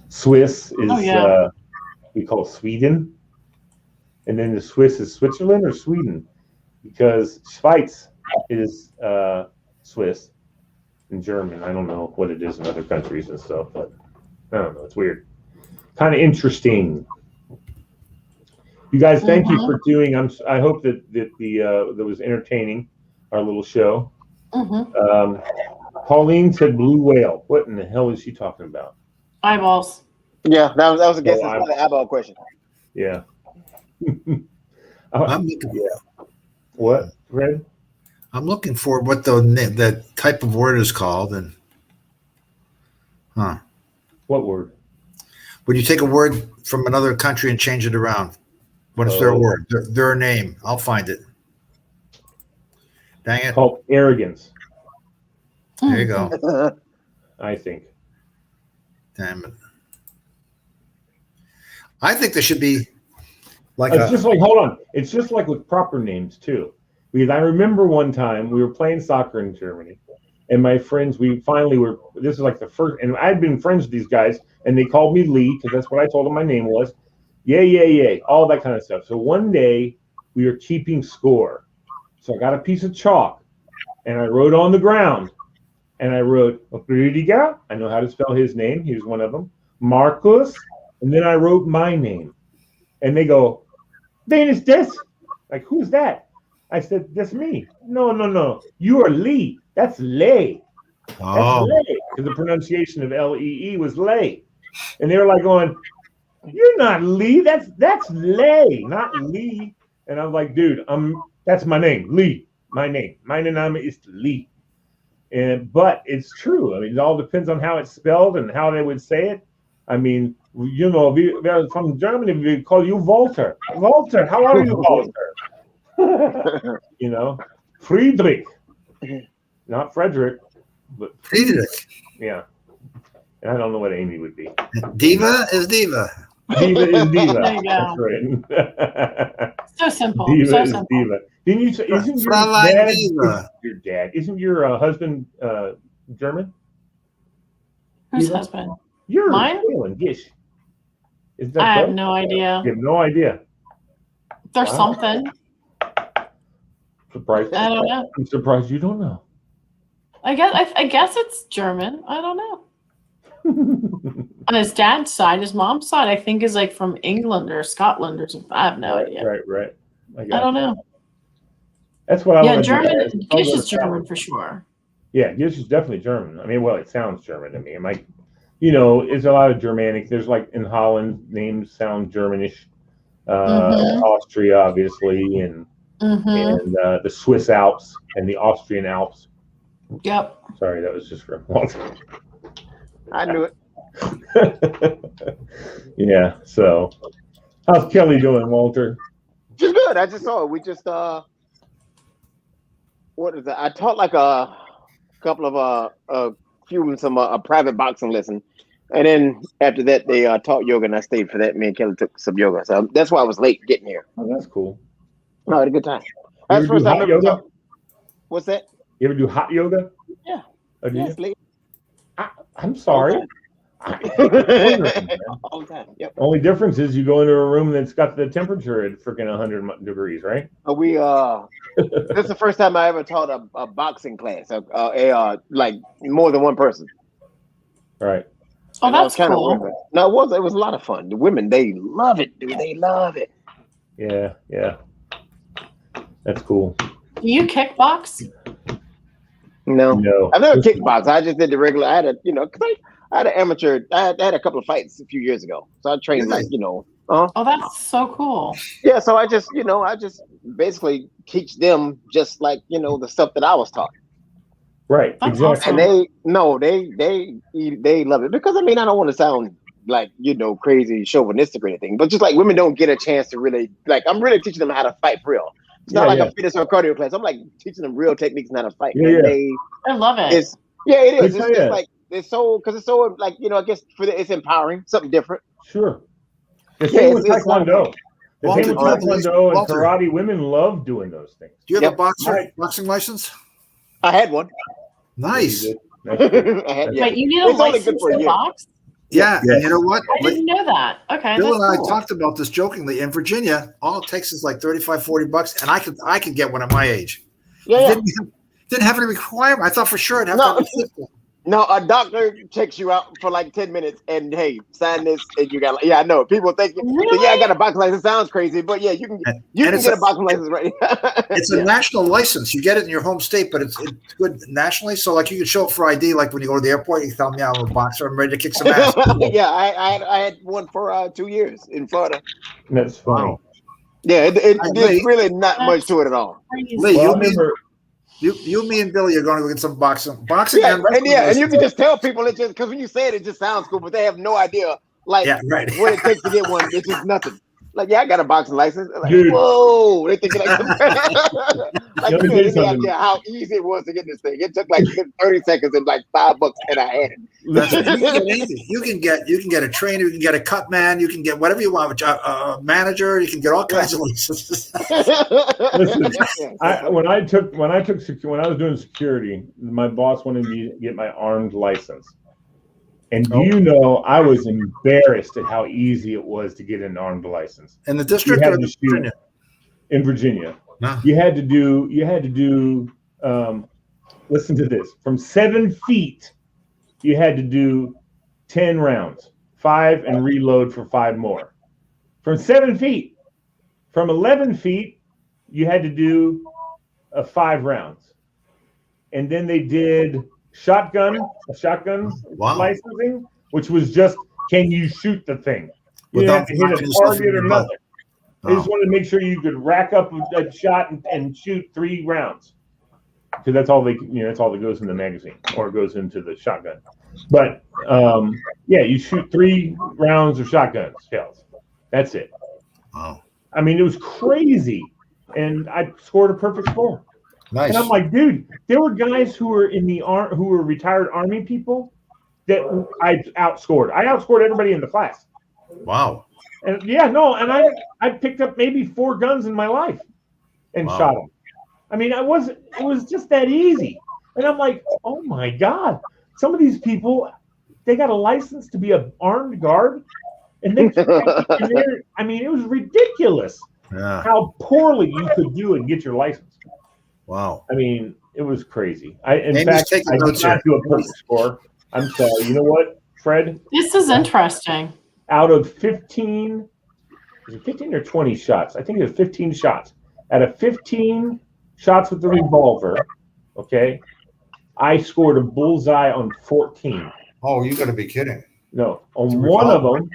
Swiss is Oh, yeah. We call Sweden, and then the Swiss is Switzerland or Sweden, because Schweiz is Swiss in German. I don't know what it is in other countries and stuff, but I don't know. It's weird. Kind of interesting. You guys, thank you for doing. I hope that that was entertaining, our little show. Mm-hmm. Pauline said blue whale. What in the hell is she talking about? Eyeballs. Yeah, that was a guess. Oh, It's not an eyeball question. Yeah. I'm looking, What, Fred? I'm looking for what the type of word is called, and What word? when you take a word from another country and change it around, what is their Oh. word? Their name. I'll find it. Dang it! Called arrogance, There you go. I think. Damn it! I think there should be like It's just like, hold on. It's just like with proper names too. Because I remember one time we were playing soccer in Germany, and my friends, we finally were. This is like the first, and I'd been friends with these guys, and they called me Lee because that's what I told them my name was. Yay, all that kind of stuff. So one day we were keeping score. So I got a piece of chalk, and I wrote on the ground, and I wrote Rüdiger. I know how to spell his name. He was one of them. Marcus, and then I wrote my name, and they go, "Wen is this?" Like, who's that? I said, "That's me." No. You are Lee. That's Lay. That's oh Lay. Because the pronunciation of Lee was Lay. And they were like going, You're not Lee. That's Lay, not Lee. And I'm like, dude, that's my name, Lee. My name. Mein Name is Lee. But it's true. I mean, it all depends on how it's spelled and how they would say it. I mean, you know, we're from Germany, we call you Walter. Walter, how are you, Walter? You know, Friedrich, not Frederick, but Friedrich. Yeah. And I don't know what Amy would be. Diva is diva. Diva is diva. There you go. That's right. So simple. Diva so is simple. diva. Didn't you say, isn't your Fraulein dad, Diva. your dad, isn't your husband German? Whose Diva? husband? You're Mine? Yes. Is that I have correct? no idea. You have no idea. There's Wow. something. Surprised. I don't know. I'm surprised you don't know. I guess it's German. I don't know. On his dad's side, his mom's side, I think is like from England or Scotland or something. I have no idea. Right. I don't know. That's what I Yeah, want to German. do. Gish is German for sure. Yeah, Gish is definitely German. I mean, well, it sounds German to me. It might, you know, it's a lot of Germanic. There's like in Holland, names sound Germanish. Austria, obviously, and the Swiss Alps and the Austrian Alps. Yep. Sorry, that was just for Walter. I knew it. Yeah. So, how's Kelly doing, Walter? She's good. I just saw it. We just what is that? I taught like a couple of some private boxing lesson, and then after that they taught yoga, and I stayed for that. Me and Kelly took some yoga, so that's why I was late getting here. Oh, that's cool. No, I had a good time. You That's ever the first do time I hot ever yoga? taught. What's that? You ever do hot yoga? Yeah. Oh, do you? Yes, late. I'm sorry. All the time. Yep. Only difference is you go into a room that's got the temperature at freaking 100 degrees, right? We this is the first time I ever taught a boxing class, like more than one person. Right. Oh, And I was that's kinda cool. wondering. No, it was a lot of fun. The women, they love it, dude. They love it. Yeah. That's cool. Do you kickbox? No, No. I've never kickboxed. I just did the regular. I had I had an amateur. I had a couple of fights a few years ago, so I trained Really? Oh, that's so cool. Yeah, so I just basically teach them just like the stuff that I was taught, Right. That's Exactly. awesome. and they love it because I don't want to sound like crazy chauvinistic or anything, but just like women don't get a chance to really I'm really teaching them how to fight for real. It's not like a fitness or cardio class. I'm like teaching them real techniques and how to fight. Yeah, And I love it. it is. It's Yeah. just like it's so I guess it's empowering, something different. Sure. The Yeah, same with it's Taekwondo. The same with Walter, Taekwondo and Walter. karate. Women love doing those things. Do you have Yep. a boxing license? I had one. Nice. That's good. I had, Wait, you need a It's only good license for a to year. box? Yeah, Yeah. and you know what? I didn't know that. Okay, Bill that's and I cool. talked about this jokingly. In Virginia, all it takes is like $35-$40, and I could get one at my age. yeah. Didn't have any requirement. I thought for sure I'd have No. to have a physical. No, a doctor checks you out for like 10 minutes and hey, sign this and you got I know. People think Really? I got a boxing license. Sounds crazy, but yeah, you can And get it's a boxing license right. It's a national license. You get it in your home state, but it's good nationally. So like you can show up for ID, like when you go to the airport, you tell me I'm a boxer. I'm ready to kick some ass. Yeah, I had one for 2 years in Florida. That's funny. Wow. Yeah, Lee. there's really not much to it at all. Crazy. Lee, Well, I you, me, remember, you, me, and Billy are going to go get some boxing. Yeah, and wrestling and you license. can just tell people it just because when you say it just sounds cool, but they have no idea Yeah, right. what it takes to get one. It's just nothing. Like, yeah, I got a boxing license. Like, Dude. whoa, they think like, like Let you me know, tell you any something. idea how easy it was to get this thing. It took like 30 seconds and like $5 and I had it. That's listen, you can get anything. You can get a trainer. You can get a cut man. You can get whatever you want. A manager. You can get all kinds of licenses. Listen, when I was doing security, my boss wanted me to get my armed license. And I was embarrassed at how easy it was to get an armed license. In the district You or had in to shoot Virginia? in Virginia. No. You had to do listen to this. From 7 feet, you had to do 10 rounds, 5 and reload for 5 more. From 7 feet. From 11 feet, you had to do 5 rounds. And then they did shotgun Wow. licensing, which was just, can you shoot the thing? You didn't have Without to hit a knocking yourself target in or the butt. nothing. They just wanted to make sure you could rack up a shot and shoot 3 rounds, because that's all that's all that goes in the magazine or goes into the shotgun. But yeah, you shoot 3 rounds of shotgun shells. That's it. Wow. I mean, it was crazy, and I scored a perfect score. Nice. And I'm like, dude, there were guys who were in the who were retired Army people that I outscored. I outscored everybody in the class. Wow. And yeah, no, and I picked up maybe 4 guns in my life and shot them. I mean, it was just that easy. And I'm like, oh my God, some of these people, they got a license to be an armed guard, and I mean, it was ridiculous how poorly you could do and get your license. Wow. I mean, it was crazy. In Amy's fact, taking I did notes not here. do a perfect score. I'm sorry. You know what, Fred? This is interesting. Out of 15, was it 15 or 20 shots? I think it was 15 shots. Out of 15 shots with the revolver, okay, I scored a bullseye on 14. Oh, you got to be kidding. No, on one of them.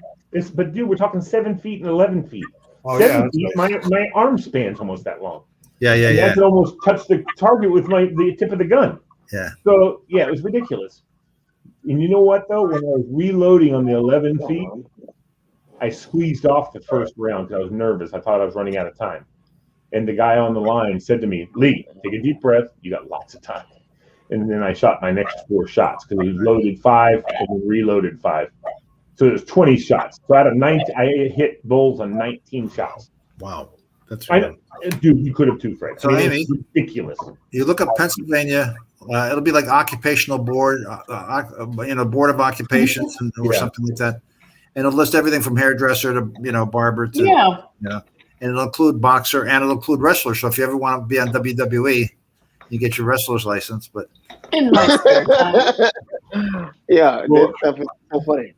But dude, we're talking 7 feet and 11 feet. Oh, 7 feet, nice. my arm span's almost that long. Yeah. I could almost touch the target with the tip of the gun. Yeah. So yeah, it was ridiculous. And you know what though? When I was reloading on the 11 feet, I squeezed off the first round because I was nervous. I thought I was running out of time. And the guy on the line said to me, "Lee, take a deep breath. You got lots of time." And then I shot my next 4 shots because it was loaded 5 and then reloaded 5. So it was 20 shots. So out of 19, I hit bulls on 19 shots. Wow. That's right. Dude, you could have too, Fred. So, Amy, it's ridiculous. You look up Pennsylvania. It'll be like occupational board, board of occupations or something like that. And it'll list everything from hairdresser to, barber to, and it'll include boxer and it'll include wrestler. So if you ever want to be on WWE, you get your wrestler's license. But in my spare time. Yeah, that's so funny.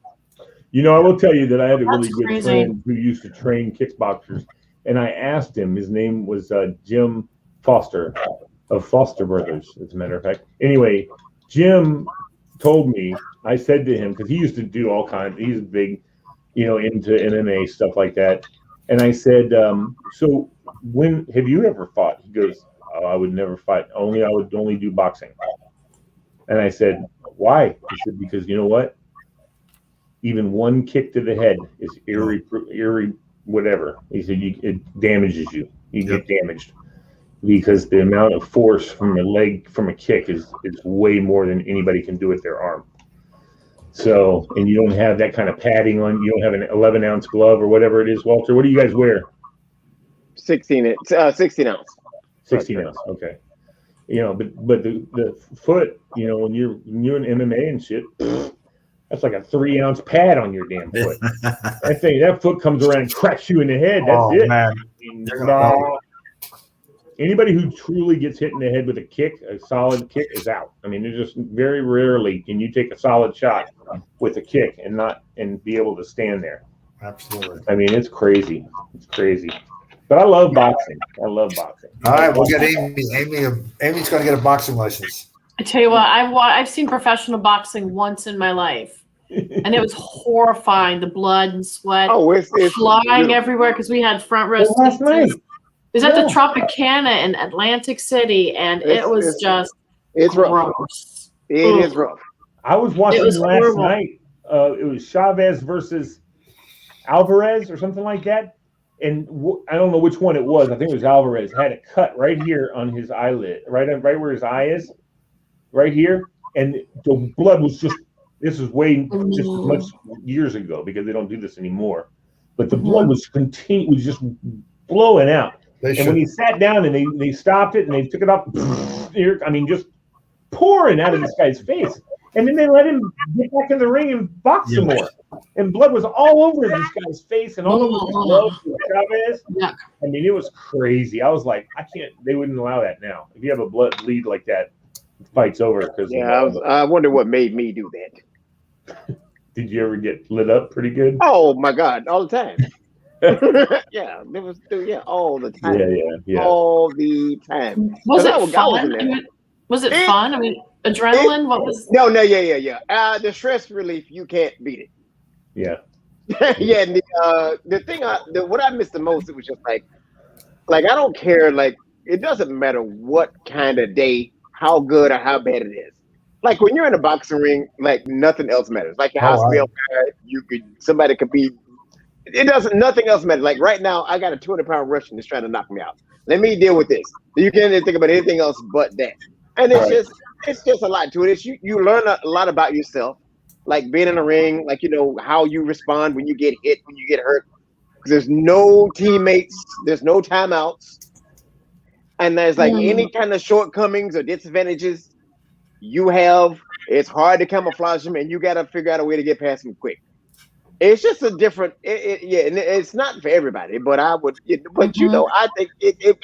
I will tell you that I had a really That's good crazy. friend who used to train kickboxers, and I asked him. His name was Jim Foster of Foster Brothers, as a matter of fact. Anyway, Jim told me. I said to him, because he used to do all kinds. He's big, into MMA stuff like that. And I said, "So when have you ever fought?" He goes, "Oh, I would never fight. I would only do boxing." And I said, "Why?" He said, "Because you know what? Even one kick to the head is whatever." He said, "It damages you. You get damaged because the amount of force from a leg from a kick is way more than anybody can do with their arm. So, and you don't have that kind of padding on. You don't have an 11-ounce glove or whatever it is. Walter, what do you guys wear? 16 ounce. 16 ounce. Okay. But the foot, when you're in MMA and shit, that's like a 3-ounce pad on your damn foot. That foot comes around and cracks you in the head. That's it. Man. Anybody who truly gets hit in the head with a solid kick is out. I mean, there's just very rarely can you take a solid shot with a kick and be able to stand there. Absolutely. I mean, it's crazy. It's crazy. But I love boxing. All right, we'll get Amy. Amy's going to get a boxing license. I tell you what, I've seen professional boxing once in my life, and it was horrifying. The blood and sweat it's flying everywhere because we had front row last night. It was at the Tropicana in Atlantic City, and it was just it's gross. rough. It is rough. I was watching last horrible. night. It was Chavez versus Alvarez or something like that. And I don't know which one it was. I think it was Alvarez. Had a cut right here on his eyelid, right where his eye is, right here. And the blood was just as much years ago because they don't do this anymore. But the blood was just blowing out. And when he sat down and they stopped it and they took it off, I mean, just pouring out of this guy's face. And then they let him get back in the ring and box some more. And blood was all over this guy's face and all over his gloves and Chavez. Yeah. I mean, it was crazy. I was like, they wouldn't allow that now. If you have a blood bleed like that, the fight's over. I wonder what made me do that. Did you ever get lit up pretty good? Oh my God, all the time. All the time. Yeah. All the time. Was it fun? Was it fun? I mean, adrenaline? What was? No, yeah. The stress relief, you can't beat it. Yeah. Yeah, and the thing, what I missed the most, it was just like I don't care. Like, it doesn't matter what kind of day, how good or how bad it is. Like when you're in a boxing ring, like nothing else matters. Like your house Oh, could be on fire, somebody could be. It doesn't. Nothing else matters. Like right now, I got a 200-pound Russian that's trying to knock me out. Let me deal with this. You can't even think about anything else but that. And it's just a lot to it. It's you learn a lot about yourself, like being in a ring, like how you respond when you get hit, when you get hurt. There's no teammates, there's no timeouts, and there's like any kind of shortcomings or disadvantages you have. It's hard to camouflage them, and you got to figure out a way to get past them quick. It's just a different, and it's not for everybody. But I would, but I think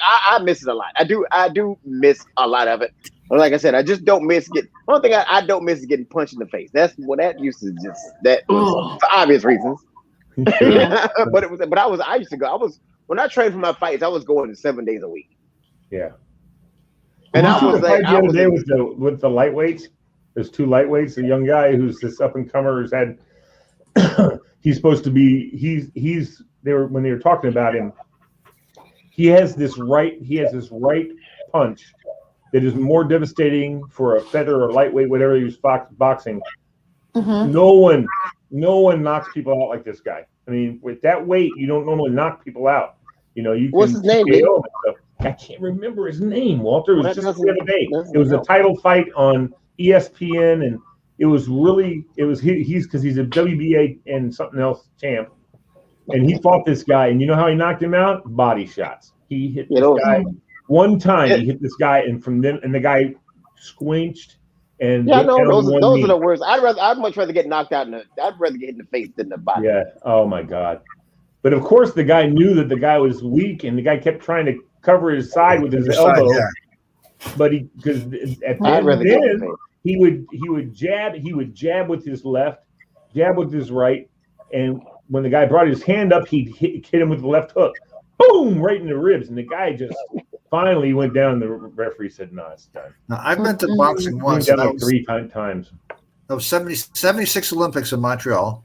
I miss it a lot. I do miss a lot of it. But like I said, I just don't miss one thing I don't miss is getting punched in the face. That used to that was for obvious reasons. Yeah. I used to go. When I trained for my fights, I was going 7 days a week. Yeah. And I I was the like, fight the other day with the lightweights. There's two lightweights. A young guy who's this up and comer who's had. He's supposed to be. He's. They were when they were talking about him. He has this right punch that is more devastating for a feather or lightweight, whatever he was boxing. Mm-hmm. No one knocks people out like this guy. I mean, with that weight, you don't normally knock people out. What's his name? I can't remember his name, Walter. It was just the other day. It was a title fight on ESPN, and he's because he's a WBA and something else champ. And he fought this guy, and you know how he knocked him out? Body shots. He hit this guy one time. He hit this guy, and the guy squinched. And those are the worst. I'd much rather get knocked out. I'd rather get hit in the face than the body. Yeah. Oh my God. But of course, the guy knew that the guy was weak, and the guy kept trying to cover his side with his elbow. Yeah. But because at the end, he would jab with his left, jab with his right, and when the guy brought his hand up, he'd hit him with the left hook, boom, right in the ribs, and the guy just finally went down. The referee said, "No, it's done." Now, I've been to boxing once. Down like 3 times. That was 76 Olympics in Montreal,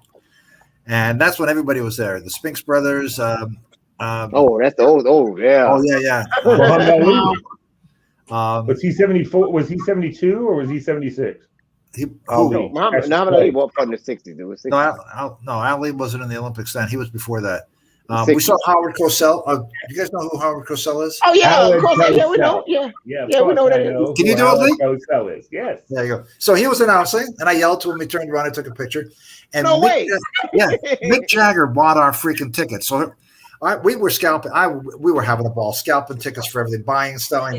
and that's when everybody was there. The Spinks brothers. That's the old. Oh yeah. Oh yeah. Was he 74? Was he 72 or was he 76? Muhammad Ali fought in the 60s. It was 60s. No, Ali wasn't in the Olympics then. He was before that. We saw Howard Cosell. You guys know who Howard Cosell is? Oh yeah, of course. Yeah, we know. Yeah, we know that. Can you do it, Lee? Cosell is. Yes. There you go. So he was announcing, and I yelled to him. He turned around. I took a picture. And no way. Mick Jagger bought our freaking tickets. So we were scalping. We were having a ball, scalping tickets for everything, buying stuff.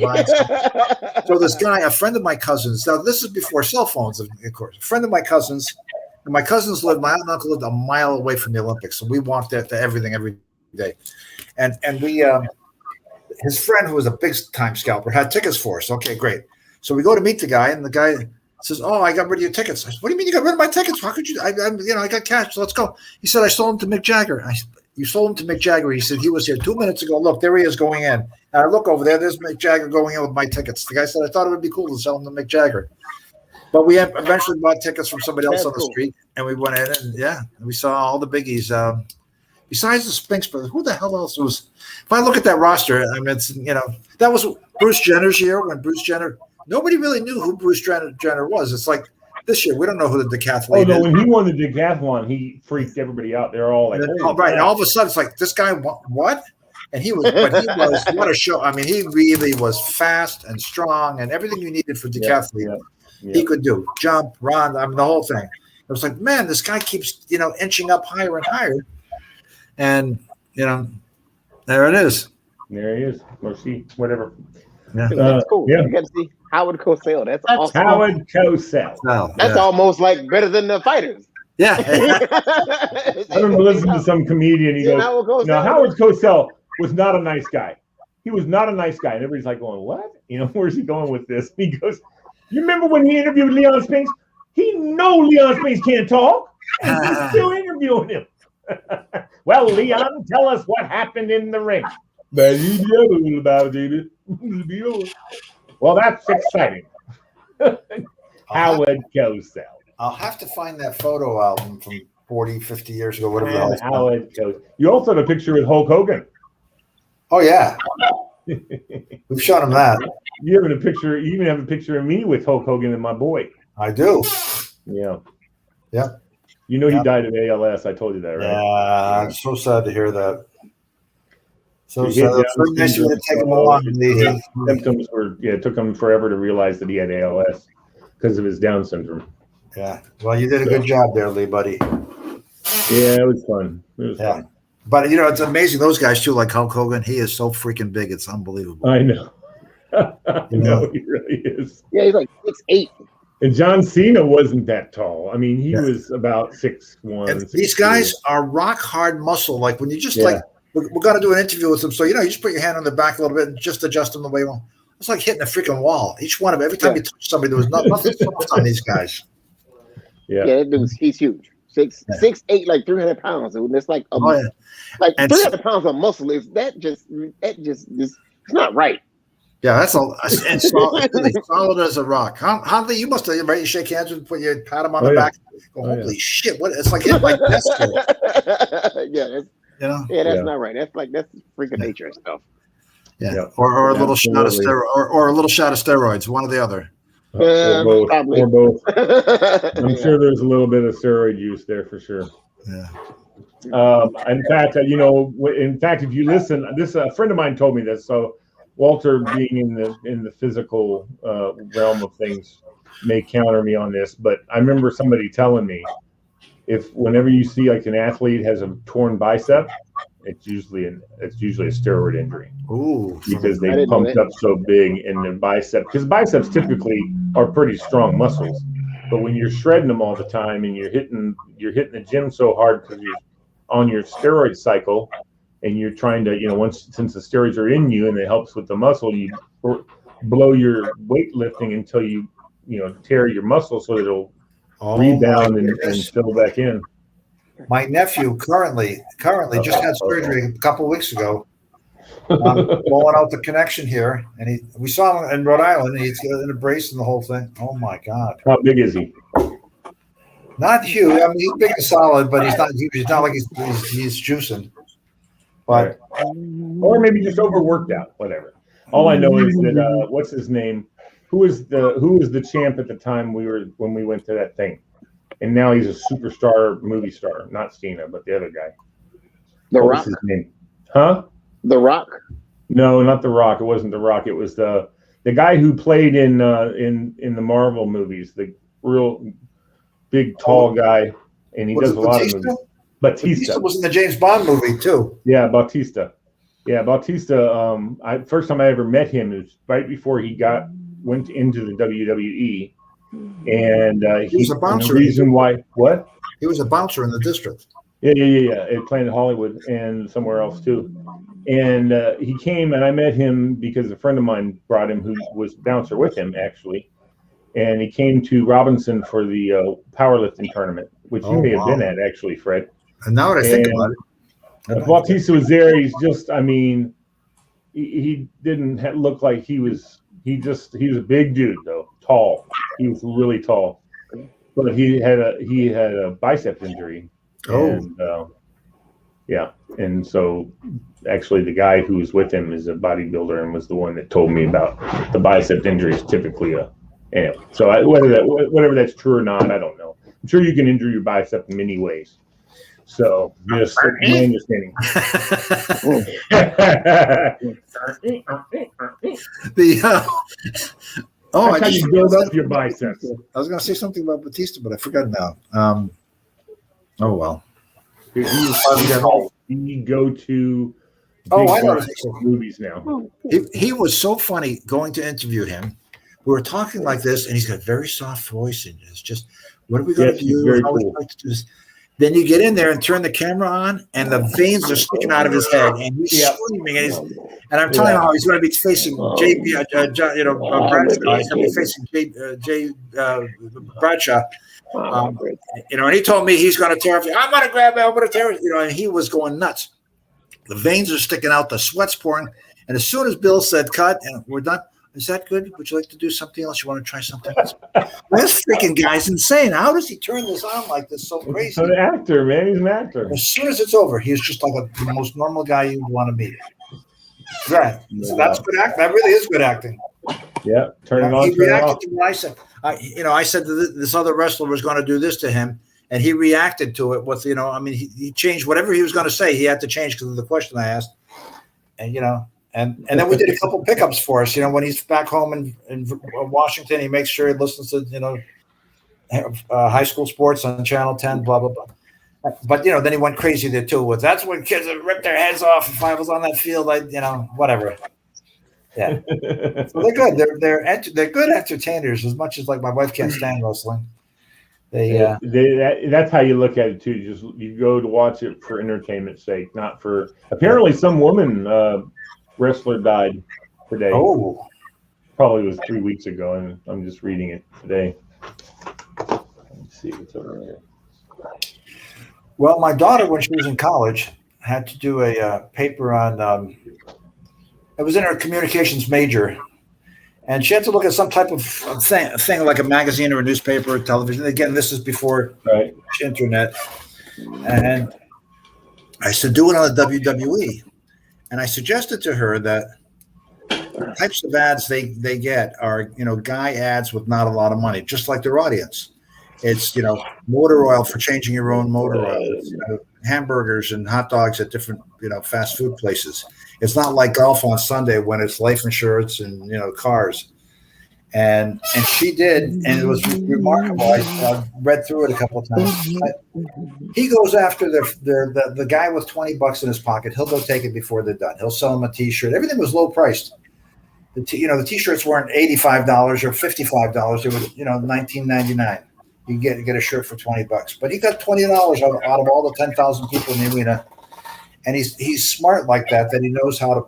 So this guy, a friend of my cousins. Now this is before cell phones, of course. A friend of my cousins. My cousins lived. My aunt and uncle lived a mile away from the Olympics, so we walked there to everything every day. And we, his friend, who was a big time scalper, had tickets for us. Okay, great. So we go to meet the guy, and the guy says, "Oh, I got rid of your tickets." I said, "What do you mean you got rid of my tickets? How could you? I got cash. So let's go." He said, "I sold them to Mick Jagger." I said, "You sold them to Mick Jagger?" He said, "He was here 2 minutes ago. Look, there he is going in." And I look over there. There's Mick Jagger going in with my tickets. The guy said, "I thought it would be cool to sell them to Mick Jagger." But we eventually bought tickets from somebody else on the street, and we went in, and we saw all the biggies. Besides the Spinks brothers, who the hell else was? If I look at that roster, I mean, it's, that was Bruce Jenner's year when Bruce Jenner. Nobody really knew who Bruce Jenner was. It's like this year, we don't know who the decathlete is. No, when he won the decathlon, he freaked everybody out. They're all like, right. And all of a sudden, it's like, this guy, what? And he was what a show. I mean, he really was fast and strong and everything you needed for decathlete. Yeah. He could do jump, run. I mean, the whole thing. It was like, man, this guy keeps, inching up higher and higher. And, there it is. There he is. Or she, whatever. Yeah. That's cool. Yeah. You got to see Howard Cosell. That's awesome. Howard Cosell. That's almost like better than the fighters. Yeah. I remember listening to some comedian. He goes, Howard Cosell was not a nice guy. He was not a nice guy. And everybody's like going, what? Where's he going with this? And he goes, you remember when he interviewed Leon Spinks? He knows Leon Spinks can't talk. And he's still interviewing him. Well, Leon, tell us what happened in the ring. Well, that's exciting. Howard Cosell. I'll have to find that photo album from 40, 50 years ago, whatever. And how it goes. You also had a picture with Hulk Hogan. Oh yeah, we've shown him that. You have a picture. You even have a picture of me with Hulk Hogan and my boy. I do. Yeah. Yep. You know he died of ALS. I told you that, right? Yeah, I'm so sad to hear that. So He had sad. Down Very nice you syndrome, to take him along. his symptoms were it took him forever to realize that he had ALS because of his Down syndrome. Yeah. Well, you did a good job there, Lee, buddy. Yeah, it was fun. It was fun. But you know, it's amazing. Those guys too, like Hulk Hogan. He is so freaking big. It's unbelievable. I know. I know he really is. Yeah, he's like 6'8". And John Cena wasn't that tall. I mean, he was about 6'1". And these guys are rock hard muscle. Like when you just like, we're going to do an interview with them. So, you know, you just put your hand on their back a little bit and just adjust them the way you want. It's like hitting a freaking wall. Each one of them, every time you touch somebody, there was nothing soft on these guys. Yeah, that dude's, he's huge. 6'8", like 300 pounds. And it's like, like and 300 pounds of muscle is it's not right. Yeah, that's all. And solid, solid as a rock. Huntley, you must have, right? You shake hands and put your pat him on the back. Go, holy shit! What? It's like hitting like this. That's not right. That's freaking nature and stuff. Yeah, or a little shot of steroid, or a little shot of steroids. One or the other. Or both. Or both. I'm sure there's a little bit of steroid use there for sure. Yeah. In fact, if you listen, a friend of mine told me this. So Walter, being in the physical realm of things, may counter me on this, but I remember somebody telling me whenever you see like an athlete has a torn bicep, it's usually a steroid injury. Ooh, because they pumped up so big in the bicep. Because biceps typically are pretty strong muscles, but when you're shredding them all the time and you're hitting the gym so hard because you're on your steroid cycle. And you're trying to, since the steroids are in you and it helps with the muscle, you blow your weightlifting until you tear your muscle so it'll rebound and fill back in. My nephew currently just had surgery a couple of weeks ago. Blowing out the connection here, and we saw him in Rhode Island. And he's got in a brace and the whole thing. Oh my God! How big is he? Not huge. I mean, he's big and solid, but he's not huge. He's not like he's juicing. But or maybe just overworked out, whatever. All I know is that what's his name? Who was the champ at the time when we went to that thing? And now he's a superstar movie star, not Cena, but the other guy. The what Rock. Was his name? Huh? The Rock? No, not The Rock. It wasn't The Rock. It was the guy who played in the Marvel movies, the real big tall guy, and he does a lot of movies. Batista was in the James Bond movie too. Yeah, Bautista. First time I ever met him is right before he went into the WWE, and he was a bouncer. The reason why? What? He was a bouncer in the district. Yeah. Playing in Hollywood and somewhere else too. And he came, and I met him because a friend of mine brought him, who was bouncer with him actually, and he came to Robinson for the powerlifting tournament, which you may have been at actually, Fred. And now that I think about it, Bautista was there. He's just, he didn't look like he was a big dude though, tall. He was really tall, but he had a bicep injury. And so actually the guy who was with him is a bodybuilder and was the one that told me about the bicep injury is typically anyway. So whether that's true or not, I don't know. I'm sure you can injure your bicep in many ways. So just my understanding. That's how you build up your biceps. I was going to say something about Batista, but I forgot now. Oh well. You go to I know movies now. He was so funny going to interview him. We were talking like this, and he's got a very soft voice, and it's just, what are we going to do? Very How cool. we like to do this? Then you get in there and turn the camera on, and the veins are sticking out of his head, and he's screaming, and I'm telling him how he's going to be facing Bradshaw. He's going to be facing Jay Bradshaw. And he told me he's going to tear. I'm going to grab it. I'm going to tear it. And he was going nuts. The veins are sticking out. The sweat's pouring. And as soon as Bill said cut and we're done, Is that good? Would you like to do something else? You want to try something else? This freaking guy's insane. How does he turn this on like this so crazy? He's an actor, man. He's an actor. As soon as it's over, he's just like the most normal guy you'd want to meet. Right. So that's good acting. That really is good acting. Yeah. Turn it on. He Turn it reacted off. to what I said. I said that this other wrestler was going to do this to him, and he reacted to it with, he changed whatever he was going to say. He had to change because of the question I asked. And, and then we did a couple pickups for us. When he's back home in Washington, he makes sure he listens to, high school sports on Channel 10, blah, blah, blah. But, then he went crazy there, too. That's when kids would rip their heads off if I was on that field. Whatever. Yeah. So they're good. They're good entertainers as much as, like, my wife can't stand wrestling. That's how you look at it, too. You go to watch it for entertainment's sake, not for – apparently some woman wrestler died today. Oh. Probably was 3 weeks ago, and I'm just reading it today. Let's see what's over there. Well, my daughter, when she was in college, had to do a paper on it was in her communications major, and she had to look at some type of thing like a magazine or a newspaper or television. Again, this is before internet. And I said, do it on the WWE. And I suggested to her that the types of ads they get are, guy ads with not a lot of money, just like their audience. It's, motor oil for changing your own motor oil. It's, hamburgers and hot dogs at different, fast food places. It's not like golf on Sunday when it's life insurance and, cars. And she did, and it was remarkable. I read through it a couple of times. He goes after the guy with $20 in his pocket. He'll go take it before they're done. He'll sell him a T-shirt. Everything was low priced. The T-shirts weren't $85 or $55. They were $19.99. You get a shirt for $20, but he got $20 out of all the 10,000 people in the arena, and he's smart like that. That he knows how to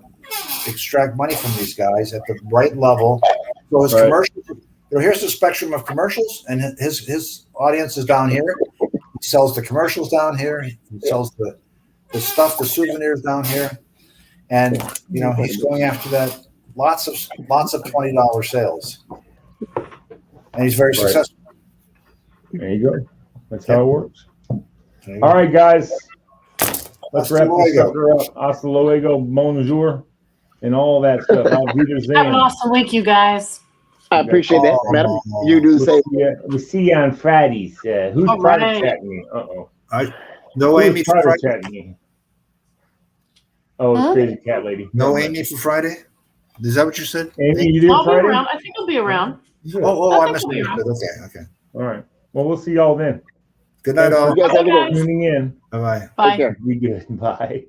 extract money from these guys at the right level. So his commercials, here's the spectrum of commercials, and his audience is down here. He sells the commercials down here. He sells the stuff, the souvenirs down here, and he's going after that. Lots of $20 sales, and he's very successful. There you go. That's how it works. All right, guys. Let's wrap this sucker up. Hasta luego, bonjour, and all that stuff. Auf Wiedersehen. Have an awesome week, you guys. I appreciate that, madam. You do the same. We'll see you on Fridays. Who's private chatting me? No Amy for Friday. Chatting me? Oh, Crazy Cat Lady. No Amy for Friday? Is that what you said? Amy, you doing I'll Friday? be around. I think I'll be around. I missed it. Okay. All right. Well, we'll see y'all then. Good night, all. You guys have a good one. Tuning in. Bye-bye. Bye. Be good. Bye.